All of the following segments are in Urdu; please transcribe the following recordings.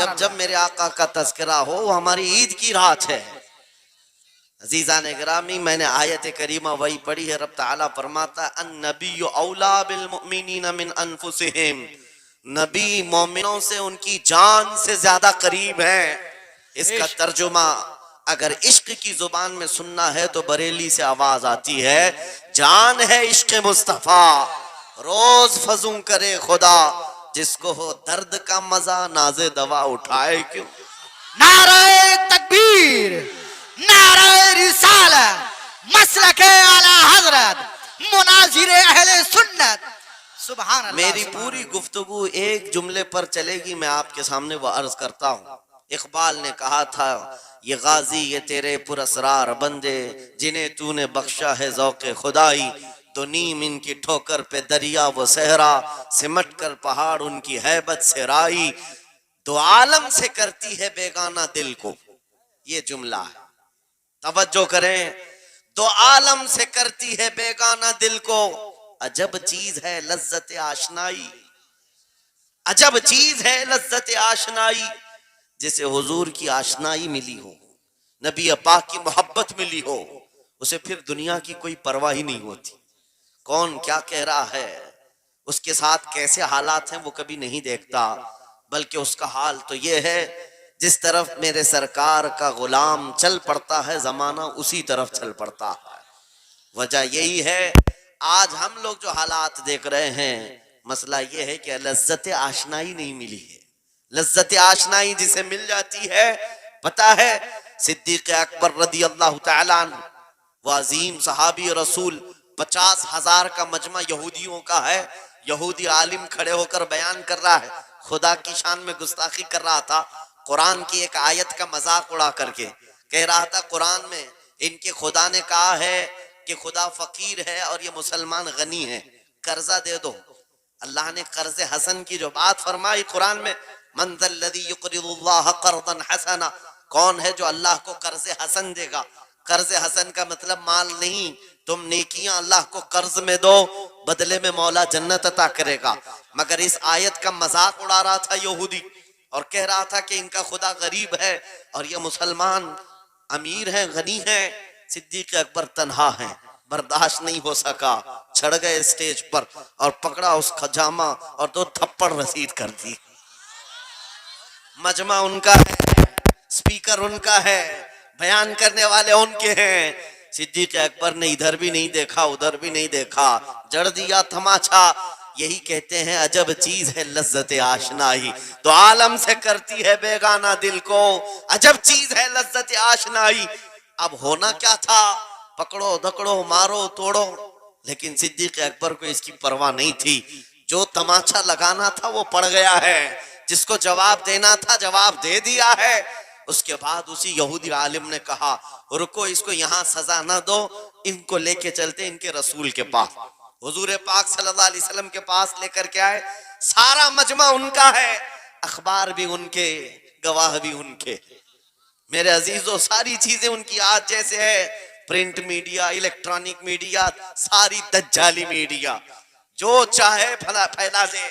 جب جب میرے آقا کا تذکرہ ہو وہ ہماری عید کی رات ہے۔ عزیزان گرامی، میں نے آیت کریمہ وہی پڑھی ہے، رب تعالیٰ فرماتا ہے النبی اولا بالمؤمنین من انفسہم، نبی مومنوں سے ان کی جان سے زیادہ قریب ہیں۔ اس کا ترجمہ اگر عشق کی زبان میں سننا ہے تو بریلی سے آواز آتی ہے، جان ہے عشق مصطفیٰ، روز فزوں کرے خدا، جس کو ہو درد کا مزہ ناز دوا اٹھائے کیوں۔ نعرہ تکبیر، نعرہ رسالت، مسلک اعلی حضرت، مناظر اہل سنت، سبحان اللہ۔ میری پوری گفتگو ایک جملے پر چلے گی، میں آپ کے سامنے وہ عرض کرتا ہوں۔ اقبال نے کہا تھا یہ غازی یہ تیرے پراسرار بندے، جنہیں تو نے بخشا ہے ذوق خدائی، تو نیم ان کی ٹھوکر پہ دریا و صحرا، سمٹ کر پہاڑ ان کی ہیبت سے رائی، دو عالم سے کرتی ہے بیگانہ دل کو۔ یہ جملہ ہے، توجہ کریں، دو عالم سے کرتی ہے بیگانہ دل کو، عجب چیز ہے لذت آشنائی، عجب چیز ہے لذت آشنائی، جسے حضور کی آشنائی ملی ہو، نبی پاک کی محبت ملی ہو، اسے پھر دنیا کی کوئی پرواہ ہی نہیں ہوتی، کون کیا کہہ رہا ہے، اس کے ساتھ کیسے حالات ہیں وہ کبھی نہیں دیکھتا، بلکہ اس کا حال تو یہ ہے جس طرف میرے سرکار کا غلام چل پڑتا ہے زمانہ اسی طرف چل پڑتا ہے۔ وجہ یہی ہے آج ہم لوگ جو حالات دیکھ رہے ہیں، مسئلہ یہ ہے کہ لذت آشنائی نہیں ملی ہے۔ لذت آشنائی جسے مل جاتی ہے، پتہ ہے صدیق اکبر رضی اللہ تعالیٰ عنہ، وہ عظیم صحابی رسول، 50,000 کا مجمع یہودیوں کا ہے، یہودی عالم کھڑے ہو کر بیان کر رہا ہے، خدا کی شان میں گستاخی کر رہا تھا، قرآن کی ایک آیت کا مذاق اڑا کر کے کہہ رہا تھا قرآن میں ان کے خدا نے کہا ہے کہ خدا فقیر ہے اور یہ مسلمان غنی ہے، قرضہ دے دو۔ اللہ نے قرض حسن کی جو بات فرمائی قرآن میں، من ذا الذی یقرض اللہ قرضا حسنا، کون ہے جو اللہ کو قرض حسن دے گا؟ قرض حسن کا مطلب مال نہیں، تم نیکیاں اللہ کو قرض میں دو، بدلے میں مولا جنت عطا کرے گا۔ مگر اس آیت کا مذاق اڑا رہا تھا یہودی اور کہہ رہا تھا کہ ان کا خدا غریب ہے اور یہ مسلمان امیر ہیں، غنی ہیں۔ صدیق اکبر تنہا ہیں، برداشت نہیں ہو سکا، چھڑ گئے اسٹیج پر اور پکڑا اس خجامہ اور 2 تھپڑ رسید کر دی۔ مجمع ان کا ہے، سپیکر ان کا ہے، بیان کرنے والے ان کے ہیں، صدیق اکبر نے ادھر بھی نہیں دیکھا ادھر بھی نہیں دیکھا، جڑ دیا تماچا۔ یہی کہتے ہیں عجب چیز ہے لذت آشنائی، تو عالم سے کرتی ہے بیگانہ دل کو، عجب چیز ہے لذت آشنائی۔ اب ہونا کیا تھا، پکڑو دکڑو مارو توڑو، لیکن صدیق اکبر کو اس کی پرواہ نہیں تھی، جو تماچا لگانا تھا وہ پڑ گیا ہے، جس کو جواب دینا تھا جواب دے دیا ہے۔ اس کے بعد اسی یہودی عالم نے کہا رکو، اس کو یہاں سزا نہ دو، ان کو لے کے چلتے ان کے رسول کے پاس۔ حضور پاک صلی اللہ علیہ وسلم کے پاس لے کر کے آئے، سارا مجمع ان کا ہے، اخبار بھی ان کے، گواہ بھی ان کے۔ میرے عزیزوں ساری چیزیں ان کی آج جیسے ہے، پرنٹ میڈیا، الیکٹرانک میڈیا، ساری دجالی میڈیا، جو چاہے پھیلا دے۔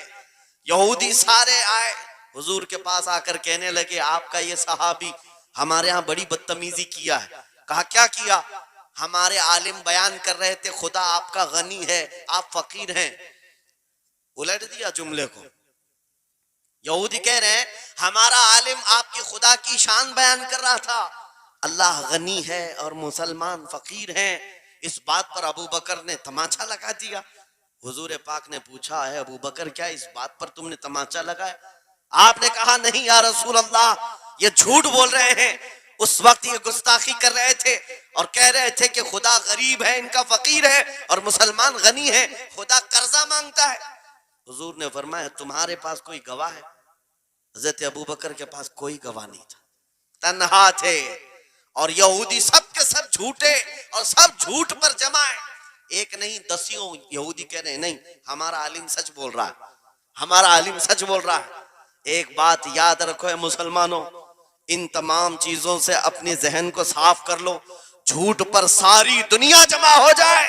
یہودی سارے آئے حضور کے پاس آ کر کہنے لگے آپ کا یہ صحابی ہمارے ہاں بڑی بدتمیزی کیا ہے۔ کہا کیا کیا؟ ہمارے عالم بیان کر رہے تھے خدا آپ کا غنی ہے آپ فقیر ہیں۔ الٹ دیا جملے کو، یہودی کہہ رہے ہیں ہمارا عالم آپ کی خدا کی شان بیان کر رہا تھا، اللہ غنی ہے اور مسلمان فقیر ہیں۔ اس بات پر ابو بکر نے تماچا لگا دیا۔ حضور پاک نے پوچھا ہے ابو بکر کیا اس بات پر تم نے تماچا لگایا؟ آپ نے کہا نہیں یا رسول اللہ، یہ جھوٹ بول رہے ہیں، اس وقت یہ گستاخی کر رہے تھے اور کہہ رہے تھے کہ خدا غریب ہے ان کا فقیر ہے اور مسلمان غنی ہے، خدا قرضہ مانگتا ہے۔ حضور نے فرمایا تمہارے پاس کوئی گواہ ہے؟ حضرت ابو بکر کے پاس کوئی گواہ نہیں تھا، تنہا تھے، اور یہودی سب کے سب جھوٹے اور سب جھوٹ پر جمع ہے، ایک نہیں دسیوں یہودی کہہ رہے ہیں نہیں ہمارا عالم سچ بول رہا ہے، ہمارا عالم سچ بول رہا ہے۔ ایک بات یاد رکھو اے مسلمانوں، ان تمام چیزوں سے اپنے ذہن کو صاف کر لو، جھوٹ پر ساری دنیا جمع ہو جائے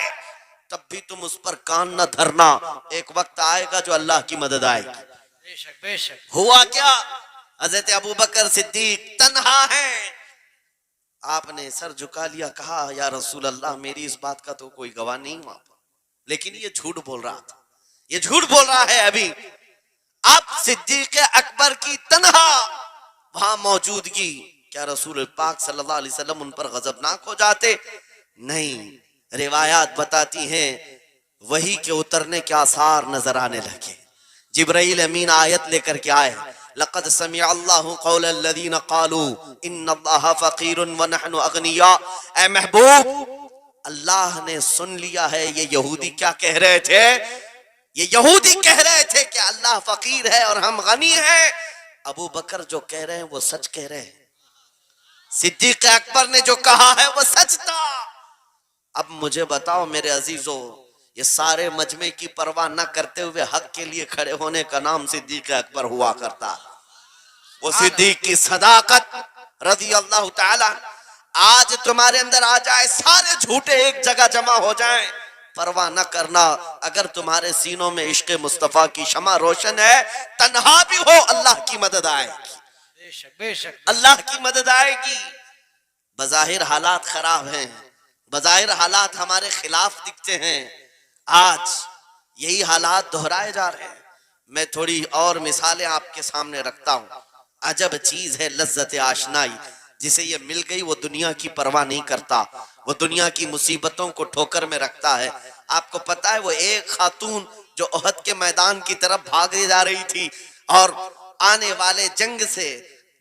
تب بھی تم اس پر کان نہ دھرنا، ایک وقت آئے گا جو اللہ کی مدد آئے گی۔ بے شک بے شک۔ ہوا کیا؟ حضرت ابو بکر صدیق تنہا ہیں. آپ نے سر جھکا لیا, کہا یا رسول اللہ میری اس بات کا تو کوئی گواہ نہیں ہوا, لیکن یہ جھوٹ بول رہا تھا, یہ جھوٹ بول رہا ہے ابھی. اب صدیق اکبر کی تنہا وہاں موجودگی, کیا رسول پاک صلی اللہ علیہ وسلم ان پر غضبناک ہو جاتے؟ نہیں. روایات بتاتی ہیں وحی کے اترنے کے آثار نظر آنے لگے. جبرائیل امین آیت لے کر کے آئے, لقد سمع اللہ قول الذین قالوا ان اللہ فقیر ونحن اغنیاء. اے محبوب, اللہ نے سن لیا ہے یہ یہودی کیا کہہ رہے تھے. یہ یہودی کہہ رہے تھے کہ اللہ فقیر ہے اور ہم غنی ہیں. ابو بکر جو کہہ رہے ہیں وہ سچ کہہ رہے ہیں, صدیق اکبر نے جو کہا ہے وہ سچ تھا. اب مجھے بتاؤ میرے عزیزو, یہ سارے مجمع کی پرواہ نہ کرتے ہوئے حق کے لیے کھڑے ہونے کا نام صدیق اکبر ہوا کرتا. وہ صدیق کی صداقت رضی اللہ تعالی آج تمہارے اندر آ جائے, سارے جھوٹے ایک جگہ جمع ہو جائیں, پرواہ نہ کرنا. اگر تمہارے سینوں میں عشق مصطفیٰ کی شمع روشن ہے, تنہا بھی ہو اللہ کی مدد آئے گی, بے شک بے شک. اللہ کی مدد آئے گی. بظاہر حالات خراب ہیں, بظاہر حالات ہمارے خلاف دکھتے ہیں, آج یہی حالات دہرائے جا رہے ہیں. میں تھوڑی اور مثالیں آپ کے سامنے رکھتا ہوں. عجب چیز ہے لذت آشنائی, جسے یہ مل گئی وہ دنیا کی پرواہ نہیں کرتا, وہ دنیا کی مصیبتوں کو ٹھوکر میں رکھتا ہے. آپ کو پتا ہے وہ ایک خاتون جو احد کے میدان کی طرف بھاگے جا رہی تھی, اور آنے والے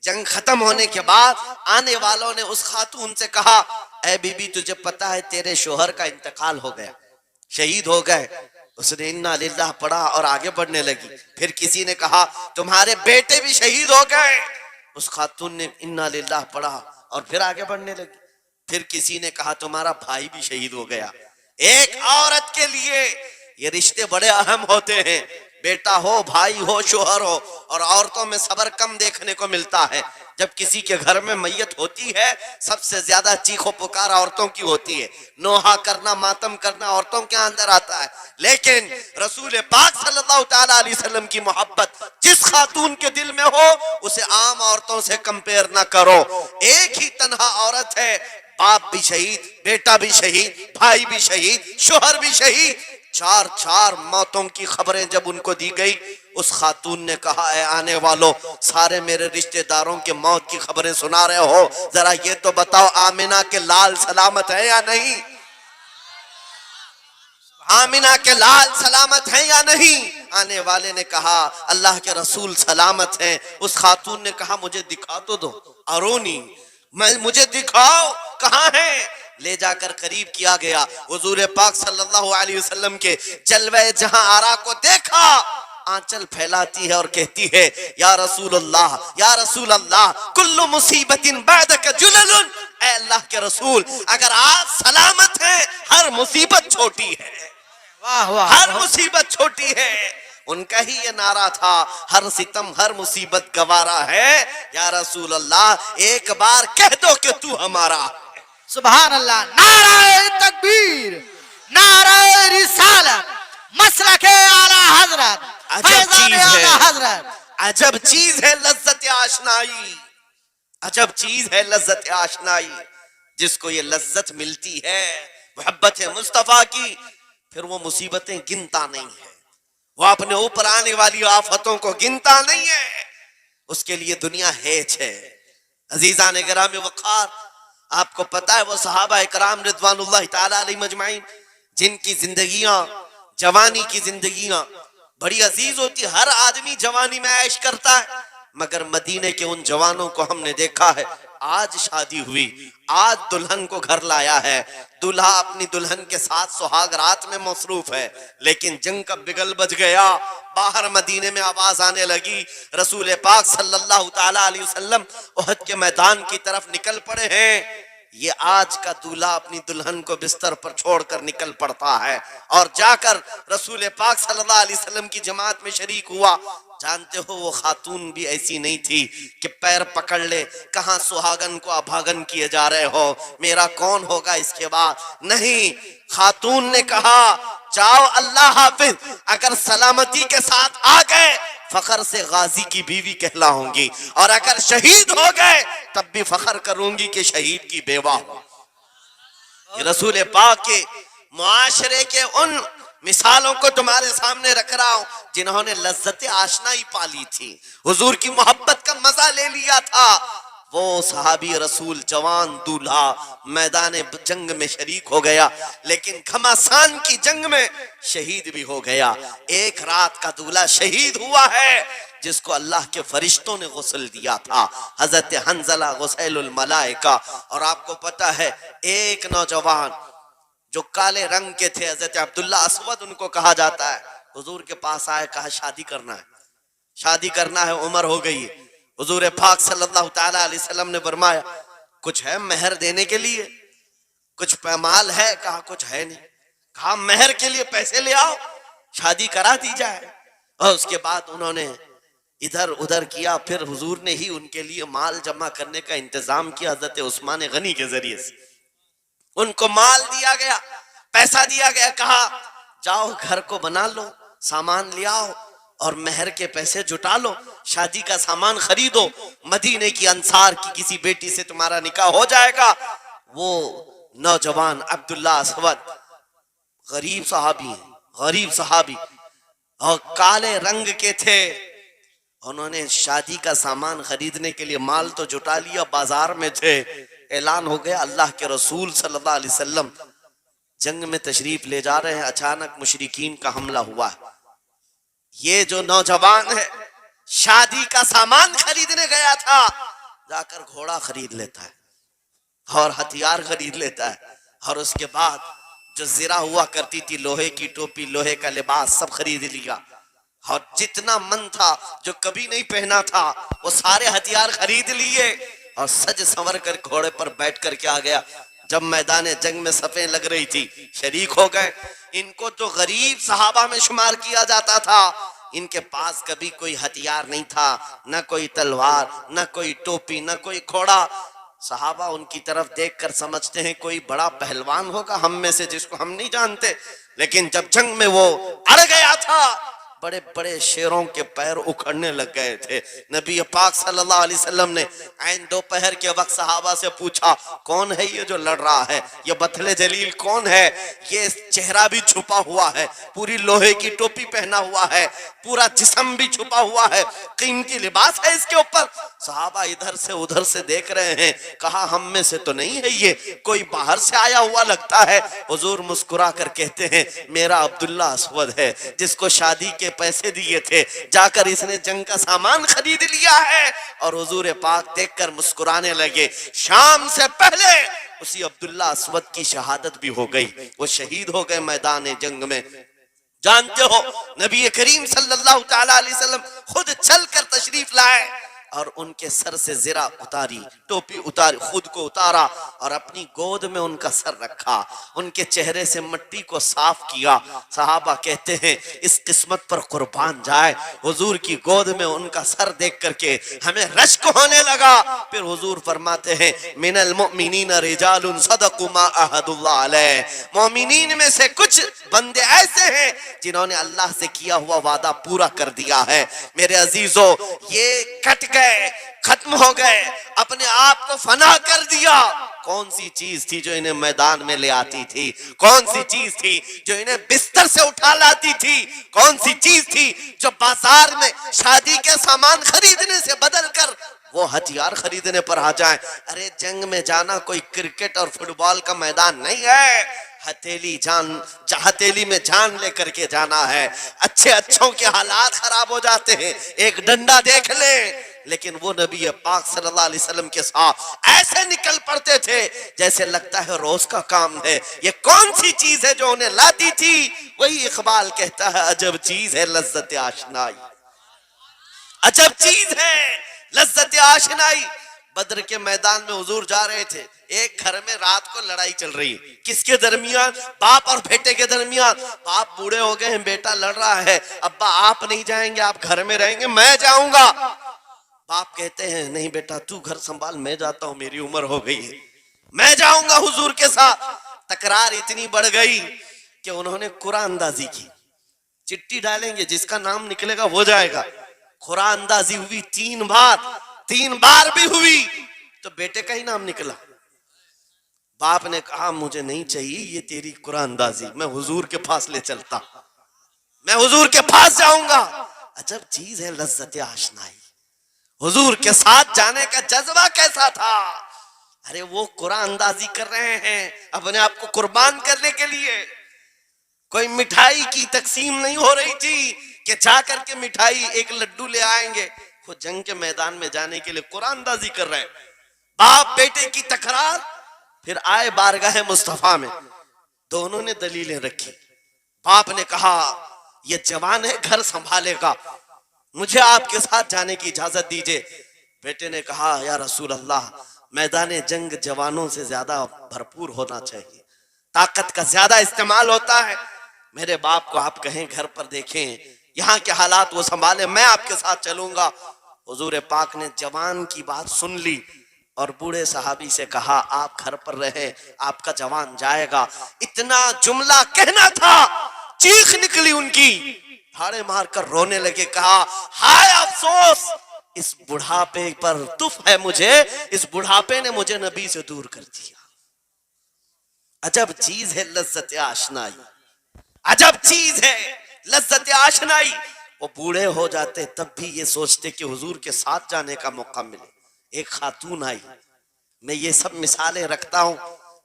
جنگ ختم ہونے کے بعد آنے والوں نے اس خاتون سے کہا, اے بی بی تجھے پتا ہے تیرے شوہر کا انتقال ہو گیا, شہید ہو گئے. اس نے انا للہ پڑھا اور آگے بڑھنے لگی. پھر کسی نے کہا تمہارے بیٹے بھی شہید ہو گئے. اس خاتون نے انا للہ پڑھا اور پھر آگے بڑھنے لگی. پھر کسی نے کہا تمہارا بھائی بھی شہید ہو گیا. ایک عورت کے لیے یہ رشتے بڑے اہم ہوتے ہیں, بیٹا ہو, بھائی ہو, شوہر ہو. اور عورتوں میں صبر کم دیکھنے کو ملتا ہے. جب کسی کے گھر میں میت ہوتی ہے سب سے زیادہ چیخ و پکار عورتوں کی ہوتی ہے, نوحہ کرنا, ماتم کرنا عورتوں کے اندر آتا ہے. لیکن رسول پاک صلی اللہ تعالی علیہ وسلم کی محبت جس خاتون کے دل میں ہو اسے عام عورتوں سے کمپیر نہ کرو. ایک ہی تنہا عورت ہے, باپ بھی شہید, بیٹا بھی شہید, بھائی بھی شہید, شوہر بھی شہید. چار موتوں کی خبریں جب ان کو دی گئی, اس خاتون نے کہا اے آنے والوں, سارے میرے رشتہ داروں کے موت کی خبریں سنا رہے ہو, ذرا یہ تو بتاؤ آمنہ کے لال سلامت ہے یا نہیں, آمنہ کے لال سلامت ہیں یا نہیں. آنے والے نے کہا اللہ کے رسول سلامت ہیں. اس خاتون نے کہا مجھے دکھا تو دو, ارونی, مجھے دکھاؤ کہاں ہیں. لے جا کر قریب کیا گیا, حضور پاک صلی اللہ علیہ وسلم کے جلوہ جہاں آرا کو دیکھا, آنچل پھیلاتی ہے اور کہتی ہے یا رسول اللہ, یا رسول اللہ, کل مصیبت بعدک جلل. اے اللہ کے رسول, اگر آپ سلامت ہیں ہر مصیبت چھوٹی ہے, واہ واہ. ہر مصیبت چھوٹی ہے. ان کا ہی یہ نعرہ تھا, ہر ستم ہر مصیبت گوارا ہے. یا رسول اللہ ایک بار کہہ دو کہ تو ہمارا. سبحان اللہ. نعرہ تکبیر, نعرہ رسالت, مسلک اعلی حضرت, عجب فیضان چیز ہے, اعلی حضرت. عجب چیز ہے لذت آشنائی, عجب چیز ہے لذت آشنائی. جس کو یہ لذت ملتی ہے محبت مصطفیٰ کی, پھر وہ مصیبتیں گنتا نہیں ہے, وہ اپنے اوپر آنے والی آفتوں کو گنتا نہیں ہے. اس کے لیے دنیا ہیچ ہے. عزیزان گرامی وقار, آپ کو پتا ہے وہ صحابہ اکرام رضوان اللہ تعالی علیہ مجمعین جن کی زندگیاں, جوانی کی زندگیاں بڑی عزیز ہوتی. ہر آدمی جوانی میں عیش کرتا ہے, مگر مدینے کے ان جوانوں کو ہم نے دیکھا ہے, آج شادی ہوئی, آج دلہن کو گھر لایا ہے, دلہا اپنی دلہن کے ساتھ سہاگ رات میں مصروف ہے, لیکن جنگ کا بگل بج گیا. باہر مدینے میں آواز آنے لگی, رسول پاک صلی اللہ تعالی علیہ وسلم احد کے میدان کی طرف نکل پڑے ہیں. یہ آج کا دولہا اپنی دلہن کو بستر پر چھوڑ کر نکل پڑتا ہے اور جا کر رسول پاک صلی اللہ علیہ وسلم کی جماعت میں شریک ہوا. جانتے ہو وہ خاتون بھی ایسی نہیں تھی کہ پیر پکڑ لے, کہاں سہاگن کو ابھاگن کیے جا رہے ہو, میرا کون ہوگا اس کے بعد. نہیں, خاتون نے کہا جاؤ اللہ حافظ, اگر سلامتی کے ساتھ آ گئے فخر سے غازی کی بیوی کہلاؤں گی، اور اگر شہید ہو گئے تب بھی فخر کروں گی کہ شہید کی بیوہ ہو۔ یہ رسول پاک کے معاشرے کے ان مثالوں کو تمہارے سامنے رکھ رہا ہوں جنہوں نے لذت آشنائی پالی تھی، حضور کی محبت کا مزہ لے لیا تھا۔ وہ صحابی رسول جوان دولہا میدان جنگ میں شریک ہو گیا، لیکن گھمسان کی جنگ میں شہید بھی ہو گیا۔ ایک رات کا دولہا شہید ہوا ہے جس کو اللہ کے فرشتوں نے غسل دیا تھا، حضرت حنظلہ غسیل الملائکہ۔ اور آپ کو پتا ہے ایک نوجوان جو کالے رنگ کے تھے، حضرت عبداللہ اسود ان کو کہا جاتا ہے، حضور کے پاس آئے، کہا شادی کرنا ہے، شادی کرنا ہے، عمر ہو گئی ہے۔ حضور پاک صلی اللہ تعالیٰ علیہ وسلم نے فرمایا کچھ ہے مہر دینے کے لیے، کچھ پیمال ہے؟ کہا کچھ ہے نہیں۔ کہا مہر کے لیے پیسے لے آؤ، شادی کرا دی جائے۔ اور اس کے بعد انہوں نے ادھر ادھر کیا، پھر حضور نے ہی ان کے لیے مال جمع کرنے کا انتظام کیا حضرت عثمان غنی کے ذریعے سے۔ ان کو مال دیا گیا، پیسہ دیا گیا، کہا جاؤ گھر کو بنا لو، سامان لے آؤ اور مہر کے پیسے جٹا لو، شادی کا سامان خریدو، مدینے کی انصار کی کسی بیٹی سے تمہارا نکاح ہو جائے گا۔ وہ نوجوان عبداللہ اسود غریب صحابی ہیں، غریب صحابی، اور کالے رنگ کے تھے۔ انہوں نے شادی کا سامان خریدنے کے لیے مال تو جٹا لیا، بازار میں تھے، اعلان ہو گیا اللہ کے رسول صلی اللہ علیہ وسلم جنگ میں تشریف لے جا رہے ہیں، اچانک مشرکین کا حملہ ہوا ہے۔ یہ جو نوجوان ہے شادی کا سامان خریدنے گیا تھا، جا کر گھوڑا خرید لیتا ہے اور ہتھیار خرید لیتا ہے، اور اس کے بعد جو زرہ ہوا کرتی تھی، لوہے کی ٹوپی، لوہے کا لباس، سب خرید لیا، اور جتنا من تھا جو کبھی نہیں پہنا تھا وہ سارے ہتھیار خرید لیے، اور سج سنور کر گھوڑے پر بیٹھ کر کے آ گیا۔ جب میدان جنگ میں صفیں لگ رہی تھی شریک ہو گئے۔ ان کو تو غریب صحابہ میں شمار کیا جاتا تھا، ان کے پاس کبھی کوئی ہتھیار نہیں تھا، نہ کوئی تلوار، نہ کوئی ٹوپی، نہ کوئی گھوڑا۔ صحابہ ان کی طرف دیکھ کر سمجھتے ہیں کوئی بڑا پہلوان ہوگا ہم میں سے جس کو ہم نہیں جانتے، لیکن جب جنگ میں وہ اڑ گیا تھا بڑے بڑے شیروں کے پیر اکھڑنے لگ گئے تھے۔ نبی پاک صلی اللہ علیہ وسلم نے عین دوپہر کے وقت صحابہ سے پوچھا کون ہے یہ جو لڑ رہا ہے، یہ بطل جلیل کون ہے؟ یہ چہرہ بھی چھپا ہوا ہے، پوری لوہے کی ٹوپی پہنا ہوا ہے، پورا جسم بھی چھپا ہوا ہے، قیمتی لباس ہے اس کے اوپر۔ صحابہ ادھر سے ادھر سے دیکھ رہے ہیں، کہا ہم میں سے تو نہیں ہے، یہ کوئی باہر سے آیا ہوا لگتا ہے۔ حضور مسکرا کر کہتے ہیں میرا عبداللہ اسود ہے، جس کو شادی کے پیسے دیے تھے، جا کر اس نے جنگ کا سامان خرید لیا ہے۔ اور حضور پاک دیکھ کر مسکرانے لگے۔ شام سے پہلے اسی عبداللہ اسود کی شہادت بھی ہو گئی، وہ شہید ہو گئے میدان جنگ میں۔ جانتے ہو نبی کریم صلی اللہ تعالیٰ علیہ وسلم خود چل کر تشریف لائے اور ان کے سر سے زرہ اتاری، ٹوپی اتاری، خود کو اتارا اور اپنی گود میں ان کا سر رکھا، ان کے چہرے سے مٹی کو صاف کیا۔ صحابہ کہتے ہیں اس قسمت پر قربان جائے، حضور کی گود میں ان کا سر دیکھ کر کے ہمیں رشک ہونے لگا۔ پھر حضور فرماتے ہیں من المؤمنین رجال صدقوا ما عہدوا اللہ علیہ، مومنین میں سے کچھ بندے ایسے ہیں جنہوں نے اللہ سے کیا ہوا وعدہ پورا کر دیا ہے۔ میرے عزیزو یہ کٹ گئے، ختم ہو گئے، اپنے آپ کو فنا کر دیا۔ کون سی چیز تھی جو انہیں میدان میں لے آتی تھی؟ کون سی چیز تھی جو انہیں بستر سے اٹھا لاتی تھی؟ کون سی چیز تھی جو بازار میں شادی کے سامان خریدنے سے بدل کر وہ ہتھیار خریدنے پر آ جائیں؟ ارے جنگ میں جانا کوئی کرکٹ اور فٹ بال کا میدان نہیں ہے، ہتھیلی میں جان لے کر کے جانا ہے۔ اچھے اچھوں کے حالات خراب ہو جاتے ہیں، ایک ڈنڈا دیکھ لیں، لیکن وہ نبی پاک صلی اللہ علیہ وسلم کے ساتھ ایسے نکل پڑتے تھے جیسے لگتا ہے روز کا کام ہے۔ یہ کون سی چیز ہے جو انہیں لاتی تھی؟ وہی اقبال کہتا ہے عجب چیز ہے لذت آشنائی، عجب چیز ہے لذت آشنائی۔ بدر کے میدان میں حضور جا رہے تھے، ایک گھر میں رات کو لڑائی چل رہی ہے، کس کے درمیان؟ باپ اور بیٹے کے درمیان۔ باپ بوڑھے ہو گئے ہیں، بیٹا لڑ رہا ہے، ابا آپ نہیں جائیں گے، آپ گھر میں رہیں گے، میں جاؤں گا۔ باپ کہتے ہیں نہیں بیٹا تو گھر سنبھال، میں جاتا ہوں، میری عمر ہو گئی ہے، میں جاؤں گا حضور کے ساتھ۔ تکرار اتنی بڑھ گئی کہ انہوں نے قرآن اندازی کی، چٹھی ڈالیں گے، جس کا نام نکلے گا وہ جائے گا۔ قرآن اندازی ہوئی 3 بار بھی ہوئی تو بیٹے کا ہی نام نکلا. باپ نے کہا مجھے نہیں چاہیے یہ تیری قرآن اندازی، میں حضور کے پاس لے چلتا، میں حضور کے پاس جاؤں گا. عجب چیز ہے لذت آشنائی. حضور کے ساتھ جانے کا جذبہ کیسا تھا. ارے وہ قرآن اندازی کر رہے ہیں اپنے آپ کو قربان کرنے کے لیے. کوئی مٹھائی کی تقسیم نہیں ہو رہی تھی کہ جا کر کے مٹھائی ایک لڈو لے آئیں گے. وہ جنگ کے میدان میں جانے کے لیے قرآن اندازی کر رہے ہیں. باپ بیٹے کی تکرار. پھر آئے بارگاہ مصطفیٰ میں، دونوں نے دلیلیں رکھی. باپ نے کہا یہ جوان ہے گھر سنبھالے گا، مجھے آپ کے ساتھ جانے کی اجازت دیجئے. بیٹے نے کہا یا رسول اللہ میدان جنگ جوانوں سے زیادہ بھرپور ہونا چاہیے، طاقت کا زیادہ استعمال ہوتا ہے. میرے باپ کو آپ کہیں گھر پر دیکھیں یہاں کے حالات وہ سنبھالے، میں آپ کے ساتھ چلوں گا. حضور پاک نے جوان کی بات سن لی اور بوڑھے صحابی سے کہا آپ گھر پر رہیں، آپ کا جوان جائے گا. اتنا جملہ کہنا تھا، چیخ نکلی ان کی، پھاڑے مار کر رونے لگے. کہا ہائے افسوس، اس بڑھاپے پر تف ہے مجھے، اس بڑھاپے نے مجھے نبی سے دور کر دیا. عجب چیز ہے لذت آشنائی، عجب چیز ہے لذت آشنائی. وہ بوڑھے ہو جاتے تب بھی یہ سوچتے کہ حضور کے ساتھ جانے کا موقع ملے. ایک خاتون آئی، میں یہ سب مثالیں رکھتا ہوں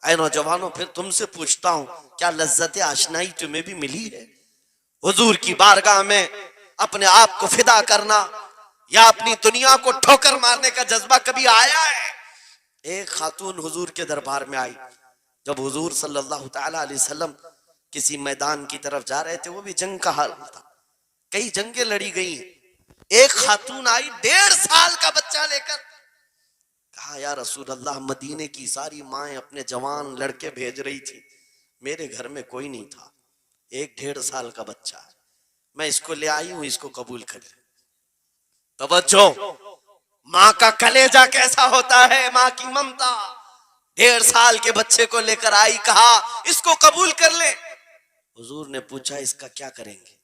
اے نوجوانوں، پھر تم سے پوچھتا ہوں کیا لذت آشنائی تمہیں بھی ملی ہے؟ حضور کی بارگاہ میں اپنے آپ کو فدا کرنا یا اپنی دنیا کو ٹھوکر مارنے کا جذبہ کبھی آیا ہے؟ ایک خاتون حضور کے دربار میں آئی. جب حضور صلی اللہ تعالی علیہ وسلم کسی میدان کی طرف جا رہے تھے، وہ بھی جنگ کا حال تھا، کئی جنگیں لڑی گئی. ایک خاتون آئی 1.5 سال کا بچہ لے کر. کہا یا رسول اللہ مدینے کی ساری مائیں اپنے جوان لڑکے بھیج رہی تھی، میرے گھر میں کوئی نہیں تھا، ایک 1.5 سال کا بچہ ہے، میں اس کو لے آئی ہوں، اس کو قبول کر لیں. توجہ، ماں کا کلیجہ کیسا ہوتا ہے، ماں کی ممتا. 1.5 سال کے بچے کو لے کر آئی، کہا اس کو قبول کر لیں. حضور نے پوچھا اس کا کیا کریں گے؟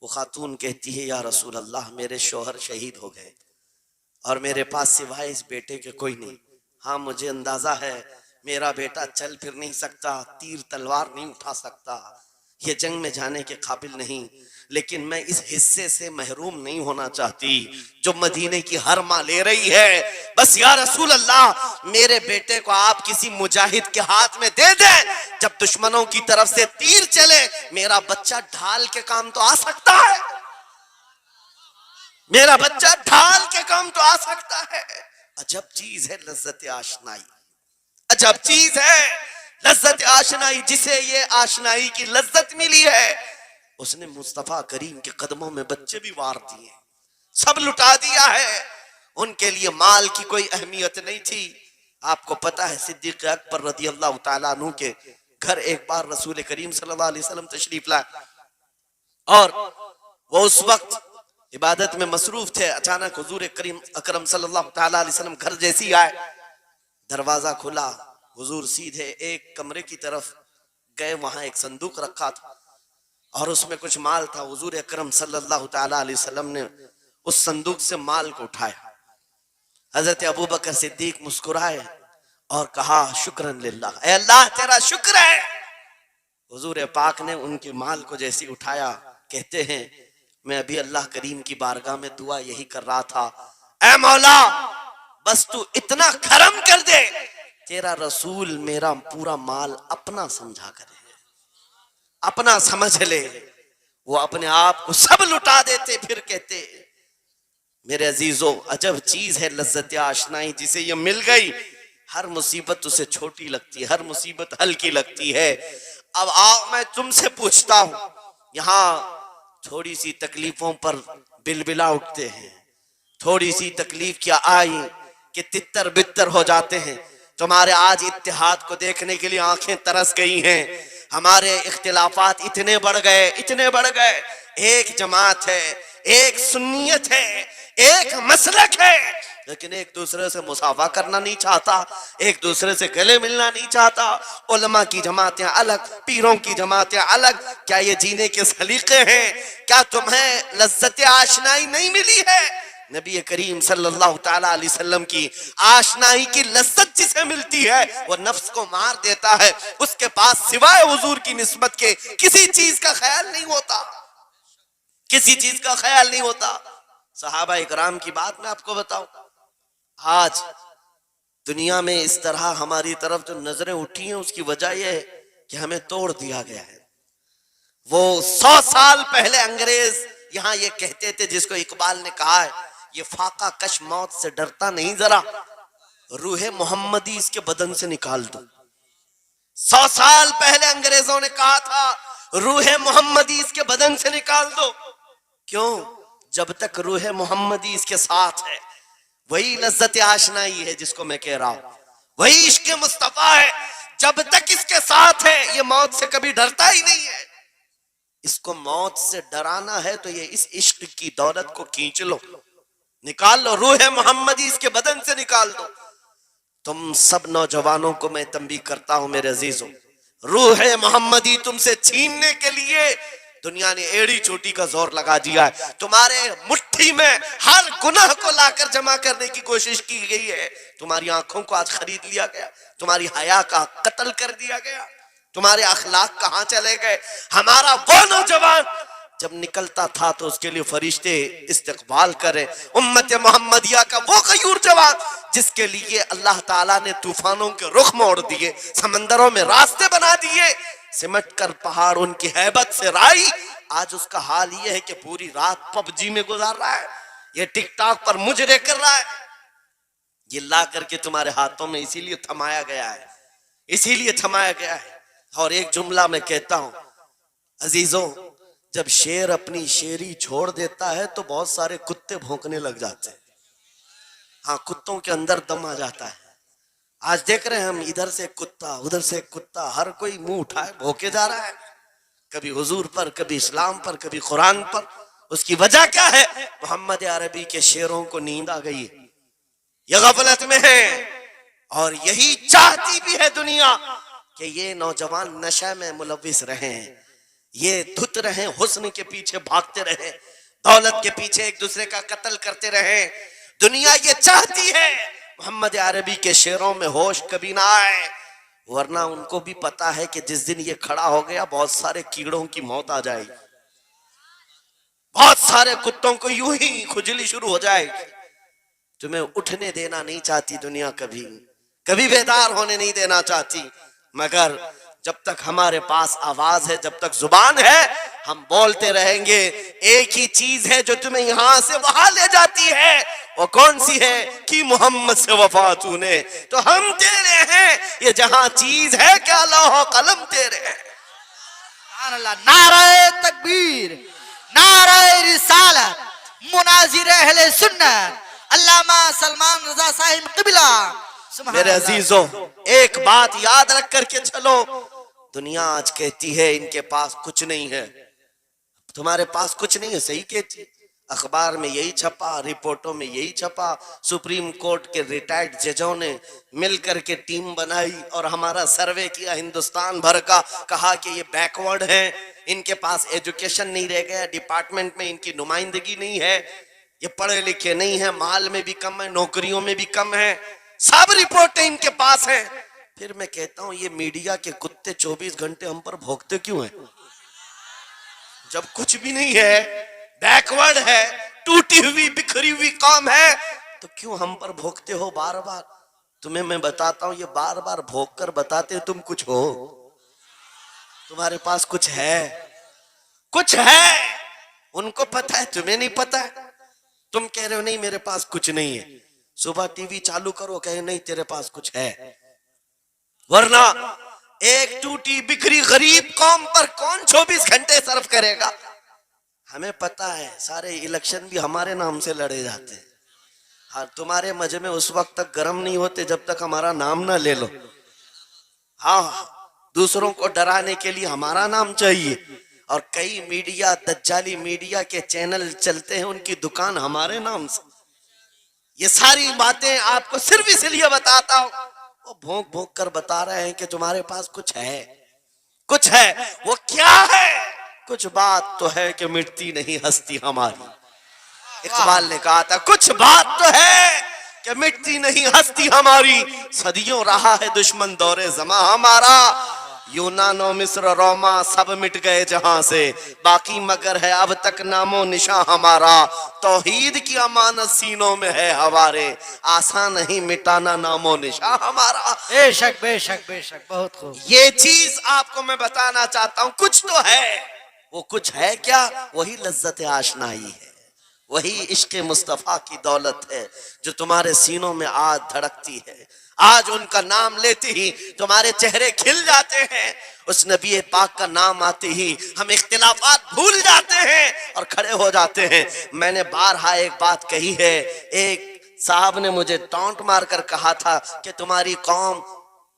وہ خاتون کہتی ہے یا رسول اللہ میرے شوہر شہید ہو گئے اور میرے پاس سوائے اس بیٹے کے کوئی نہیں. ہاں مجھے اندازہ ہے میرا بیٹا چل پھر نہیں سکتا، تیر تلوار نہیں اٹھا سکتا، یہ جنگ میں جانے کے قابل نہیں، لیکن میں اس حصے سے محروم نہیں ہونا چاہتی جو مدینے کی ہر ماں لے رہی ہے. بس یا رسول اللہ میرے بیٹے کو آپ کسی مجاہد کے ہاتھ میں دے دیں، جب دشمنوں کی طرف سے تیر چلے میرا بچہ ڈھال کے کام تو آ سکتا ہے، میرا بچہ ڈھال کے کام تو آ سکتا ہے. عجب چیز ہے لذت آشنائی، عجب چیز ہے لذت آشنائی. جسے یہ آشنائی کی لذت ملی ہے اس نے مصطفیٰ کریم کے قدموں میں بچے بھی وار دیے، سب لٹا دیا ہے. ان کے لیے مال کی کوئی اہمیت نہیں تھی. آپ کو پتا ہے صدیق اکبر رضی اللہ تعالیٰ عنہ کے گھر ایک بار رسول کریم صلی اللہ علیہ وسلم تشریف لائے اور وہ اس وقت عبادت میں مصروف تھے. اچانک حضور کریم اکرم صلی اللہ تعالیٰ علیہ وسلم گھر جیسی آئے، دروازہ کھلا، حضور سیدھے ایک کمرے کی طرف گئے، وہاں ایک صندوق رکھا تھا اور اس میں کچھ مال تھا. حضور اکرم صلی اللہ تعالیٰ علیہ وسلم نے اس صندوق سے مال کو اٹھایا. حضرت ابوبکر صدیق مسکرائے اور کہا شکرن للہ، اے اللہ تیرا شکر ہے. حضور پاک نے ان کے مال کو جیسی اٹھایا، کہتے ہیں میں ابھی اللہ کریم کی بارگاہ میں دعا یہی کر رہا تھا، اے مولا بس تو اتنا کرم کر دے تیرا رسول میرا پورا مال اپنا سمجھا کرے، اپنا سمجھ لے. وہ اپنے آپ کو سب لٹا دیتے، پھر کہتے میرے عزیزو عجب چیز ہے لذت آشنائی. جسے یہ مل گئی ہر مصیبت اسے چھوٹی لگتی ہے، ہر مصیبت ہلکی لگتی ہے. اب آؤ میں تم سے پوچھتا ہوں، یہاں تھوڑی سی تکلیفوں پر بلبلا اٹھتے ہیں، تھوڑی سی تکلیف کیا آئی کہ تتر بتر ہو جاتے ہیں. تمہارے آج اتحاد کو دیکھنے کے لیے آنکھیں ترس گئی ہیں. ہمارے اختلافات اتنے بڑھ گئے، اتنے بڑھ گئے. ایک جماعت ہے، ایک سنیت ہے، ایک مسلک ہے. لیکن ایک دوسرے سے مسافہ کرنا نہیں چاہتا، ایک دوسرے سے گلے ملنا نہیں چاہتا۔ علماء کی جماعتیں الگ، پیروں کی جماعتیں الگ۔ کیا یہ جینے کے سلیقے ہیں؟ کیا تمہیں لذت آشنائی نہیں ملی ہے؟ نبی کریم صلی اللہ تعالیٰ علیہ وسلم کی آشنائی کی لذت جسے ملتی ہے وہ نفس کو مار دیتا ہے، اس کے پاس سوائے حضور کی نسبت کے کسی چیز کا خیال نہیں ہوتا، کسی چیز کا خیال نہیں ہوتا۔ صحابہ اکرام کی بات میں آپ کو بتاؤں، آج دنیا میں اس طرح ہماری طرف جو نظریں اٹھی ہیں اس کی وجہ یہ ہے کہ ہمیں توڑ دیا گیا ہے۔ وہ 100 سال پہلے انگریز یہاں یہ کہتے تھے، جس کو اقبال نے کہا ہے یہ فاقہ کش موت سے ڈرتا نہیں، ذرا روح محمدی اس کے بدن سے نکال دو۔ 100 سال پہلے انگریزوں نے کہا تھا روح محمدی اس کے بدن سے نکال دو۔ کیوں؟ جب تک روح محمدی اس کے ساتھ ہے وہی لذت آشنائی ہے جس کو میں کہہ رہا ہوں، وہی عشق مصطفیٰ ہے۔ جب تک اس کے ساتھ ہے یہ موت سے کبھی ڈرتا ہی نہیں ہے۔ اس کو موت سے ڈرانا ہے تو یہ اس عشق کی دولت کو کھینچ لو، نکال لو، روح محمدی اس کے بدن سے نکال دو۔ تم سب نوجوانوں کو میں تنبیہ کرتا ہوں میرے عزیزوں، روح محمدی تم سے چھیننے کے لیے دنیا نے ایڑی چوٹی کا زور لگا دیا ہے۔ تمہارے مٹھی میں ہر گناہ کو لا کر جمع کرنے کی کوشش کی گئی ہے۔ تمہاری آنکھوں کو آج خرید لیا گیا، تمہاری حیا کا قتل کر دیا گیا، تمہارے اخلاق کہاں چلے گئے؟ ہمارا وہ نوجوان جب نکلتا تھا تو اس کے لیے فرشتے استقبال کرے، امت محمدیہ کا وہ غیور جوان جس کے لیے اللہ تعالیٰ نے طوفانوں کے رخ موڑ دیے، سمندروں میں راستے بنا دیے، سمٹ کر پہاڑ ان کی ہیبت سے رائی، آج اس کا حال یہ ہے کہ پوری رات پب جی میں گزار رہا ہے، یہ ٹک ٹاک پر مجرے کر رہا ہے۔ یہ لا کر کے تمہارے ہاتھوں میں اسی لیے تھمایا گیا ہے، اسی لیے تھمایا گیا ہے۔ اور ایک جملہ میں کہتا ہوں عزیزوں، جب شیر اپنی شیری چھوڑ دیتا ہے تو بہت سارے کتے بھونکنے لگ جاتے ہیں۔ ہاں، کتوں کے اندر دم آ جاتا ہے۔ آج دیکھ رہے ہیں ہم، ادھر سے کتا ادھر سے کتا، ہر کوئی منہ اٹھائے بھوکے جا رہا ہے، کبھی حضور پر، کبھی اسلام پر، کبھی قرآن پر۔ اس کی وجہ کیا ہے؟ محمد عربی کے شعروں کو نیند آ گئی ہے، یہ غفلت میں ہے، اور یہی چاہتی بھی ہے دنیا کہ یہ نوجوان نشہ میں ملوث رہیں، یہ دھت رہیں، حسن کے پیچھے بھاگتے رہیں، دولت کے پیچھے ایک دوسرے کا قتل کرتے رہیں۔ دنیا یہ چاہتی ہے محمد عربی کے شعروں میں ہوش کبھی نہ آئے، ورنہ ان کو بھی پتا ہے کہ جس دن یہ کھڑا ہو گیا بہت سارے کیڑوں کی موت آ جائے گی، بہت سارے کتوں کو یوں ہی کھجلی شروع ہو جائے گی۔ تمہیں اٹھنے دینا نہیں چاہتی دنیا، کبھی کبھی بیدار ہونے نہیں دینا چاہتی، مگر جب تک ہمارے پاس آواز ہے، جب تک زبان ہے، ہم بولتے رہیں گے۔ ایک ہی چیز ہے جو تمہیں یہاں سے وہاں لے جاتی ہے، وہ کون سی ہے؟ کہ محمد سے وفا تو نے، تو ہم تیرے ہیں، یہ جہاں چیز ہے کیا لوح و قلم تیرے ہیں۔ سبحان اللہ، نعرہ تکبیر، نعرہ رسالت، مناظر اہل سنت، علامہ سلمان رضا صاحب قبلہ۔ سبحان میرے اللہ۔ عزیزوں، ایک بات یاد رکھ کر کے چلو، دنیا آج کہتی ہے ان کے پاس کچھ نہیں ہے، تمہارے پاس کچھ نہیں ہے، صحیح کہتی، اخبار میں یہی چھپا، رپورٹوں میں یہی چھپا، سپریم کورٹ کے ریٹائرڈ ججوں نے مل کر کے ٹیم بنائی اور ہمارا سروے کیا ہندوستان بھر کا، کہا کہ یہ بیکورڈ ہیں، ان کے پاس ایجوکیشن نہیں رہ گیا، ڈپارٹمنٹ میں ان کی نمائندگی نہیں ہے، یہ پڑھے لکھے نہیں ہیں، مال میں بھی کم ہے، نوکریوں میں بھی کم ہے، سب رپورٹیں ان کے پاس ہیں۔ پھر میں کہتا ہوں یہ میڈیا کے کتے 24 گھنٹے ہم پر بھونکتے کیوں ہیں؟ جب کچھ بھی نہیں ہے، بیکورڈ ہے، ٹوٹی ہوئی بکھری ہوئی قوم ہے، تو کیوں ہم پر بھونکتے ہو بار بار؟ تمہیں میں بتاتا ہوں، یہ بار بار بھونک کر بتاتے تم کچھ ہو، تمہارے پاس کچھ ہے، کچھ ہے، ان کو پتہ ہے، تمہیں نہیں پتہ ہے۔ تم کہہ رہے ہو نہیں میرے پاس کچھ نہیں ہے، صبح ٹی وی چالو کرو، کہے نہیں تیرے پاس کچھ ہے، ورنہ ایک ٹوٹی بکھری غریب قوم پر کون 24 گھنٹے صرف کرے گا؟ ہمیں پتہ ہے، سارے الیکشن بھی ہمارے نام سے لڑے جاتے ہیں، ہاں تمہارے مجمع اس وقت تک گرم نہیں ہوتے جب تک ہمارا نام نہ لے لو، ہاں دوسروں کو ڈرانے کے لیے ہمارا نام چاہیے، اور کئی میڈیا، دجالی میڈیا کے چینل چلتے ہیں، ان کی دکان ہمارے نام سے، یہ ساری باتیں آپ کو صرف اس لیے بتاتا ہوں، وہ بھونک بھونک کر بتا رہے ہیں کہ تمہارے پاس کچھ ہے، کچھ ہے۔ وہ کیا ہے؟ کچھ بات تو ہے کہ مٹتی نہیں ہستی ہماری۔ اقبال نے کہا تھا کچھ بات تو ہے کہ مٹتی نہیں ہستی ہماری، صدیوں رہا ہے دشمن دور زماں ہمارا، یونان و مصر روما سب مٹ گئے جہاں سے، باقی مگر ہے اب تک نام و نشاں ہمارا، توحید کی امانت سینوں میں ہے ہمارے، آسان نہیں مٹانا نام و نشاں ہمارا۔ بے شک بے شک بے شک، بہت خوب۔ یہ چیز آپ کو میں بتانا چاہتا ہوں، کچھ تو ہے۔ وہ کچھ ہے کیا؟ وہی لذت آشنائی ہے، وہی عشق مصطفیٰ کی دولت ہے جو تمہارے سینوں میں آج دھڑکتی ہے۔ آج ان کا نام لیتے ہی تمہارے چہرے کھل جاتے ہیں، اس نبی پاک کا نام آتے ہی ہم اختلافات بھول جاتے ہیں اور کھڑے ہو جاتے ہیں۔ میں نے بارہا ایک بات کہی ہے، ایک صاحب نے مجھے ٹونٹ مار کر کہا تھا کہ تمہاری قوم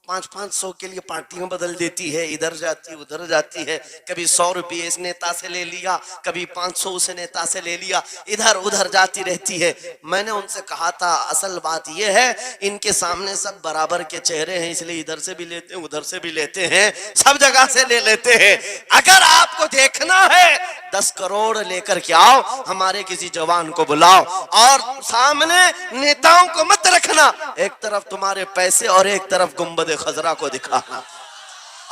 500 کے لیے پارٹیوں بدل دیتی ہے، ادھر جاتی ادھر جاتی ہے، کبھی 100 روپے اس نیتا سے لے لیا، کبھی 500 اس نیتا سے لے لیا، ادھر ادھر جاتی رہتی ہے۔ میں نے ان سے کہا تھا اصل بات یہ ہے ان کے سامنے سب برابر کے چہرے ہیں، اس لیے ادھر سے بھی لیتے ہیں ادھر سے بھی لیتے ہیں، سب جگہ سے لے لیتے ہیں۔ اگر آپ کو دیکھنا ہے 10 کروڑ لے کر کے آؤ، ہمارے کسی جوان کو بلاؤ اور سامنے نیتاؤں کو مت رکھنا، ایک طرف تمہارے پیسے اور ایک طرف گنبد خضرا کو دکھانا،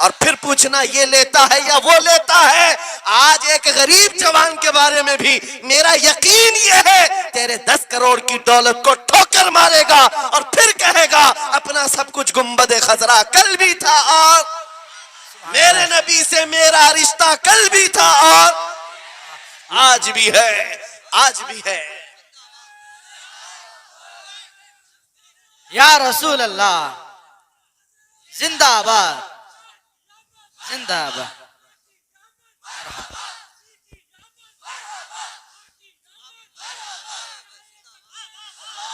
اور پھر پوچھنا یہ لیتا ہے یا وہ لیتا ہے۔ آج ایک غریب جوان کے بارے میں بھی میرا یقین یہ ہے تیرے 10 کروڑ کی دولت کو ٹھوکر مارے گا اور پھر کہے گا اپنا سب کچھ گنبد خضرا کل بھی تھا اور میرے نبی سے میرا رشتہ کل بھی تھا اور آج بھی ہے، آج بھی ہے۔ یا رسول اللہ، زندہ آباد، زندہ آباد۔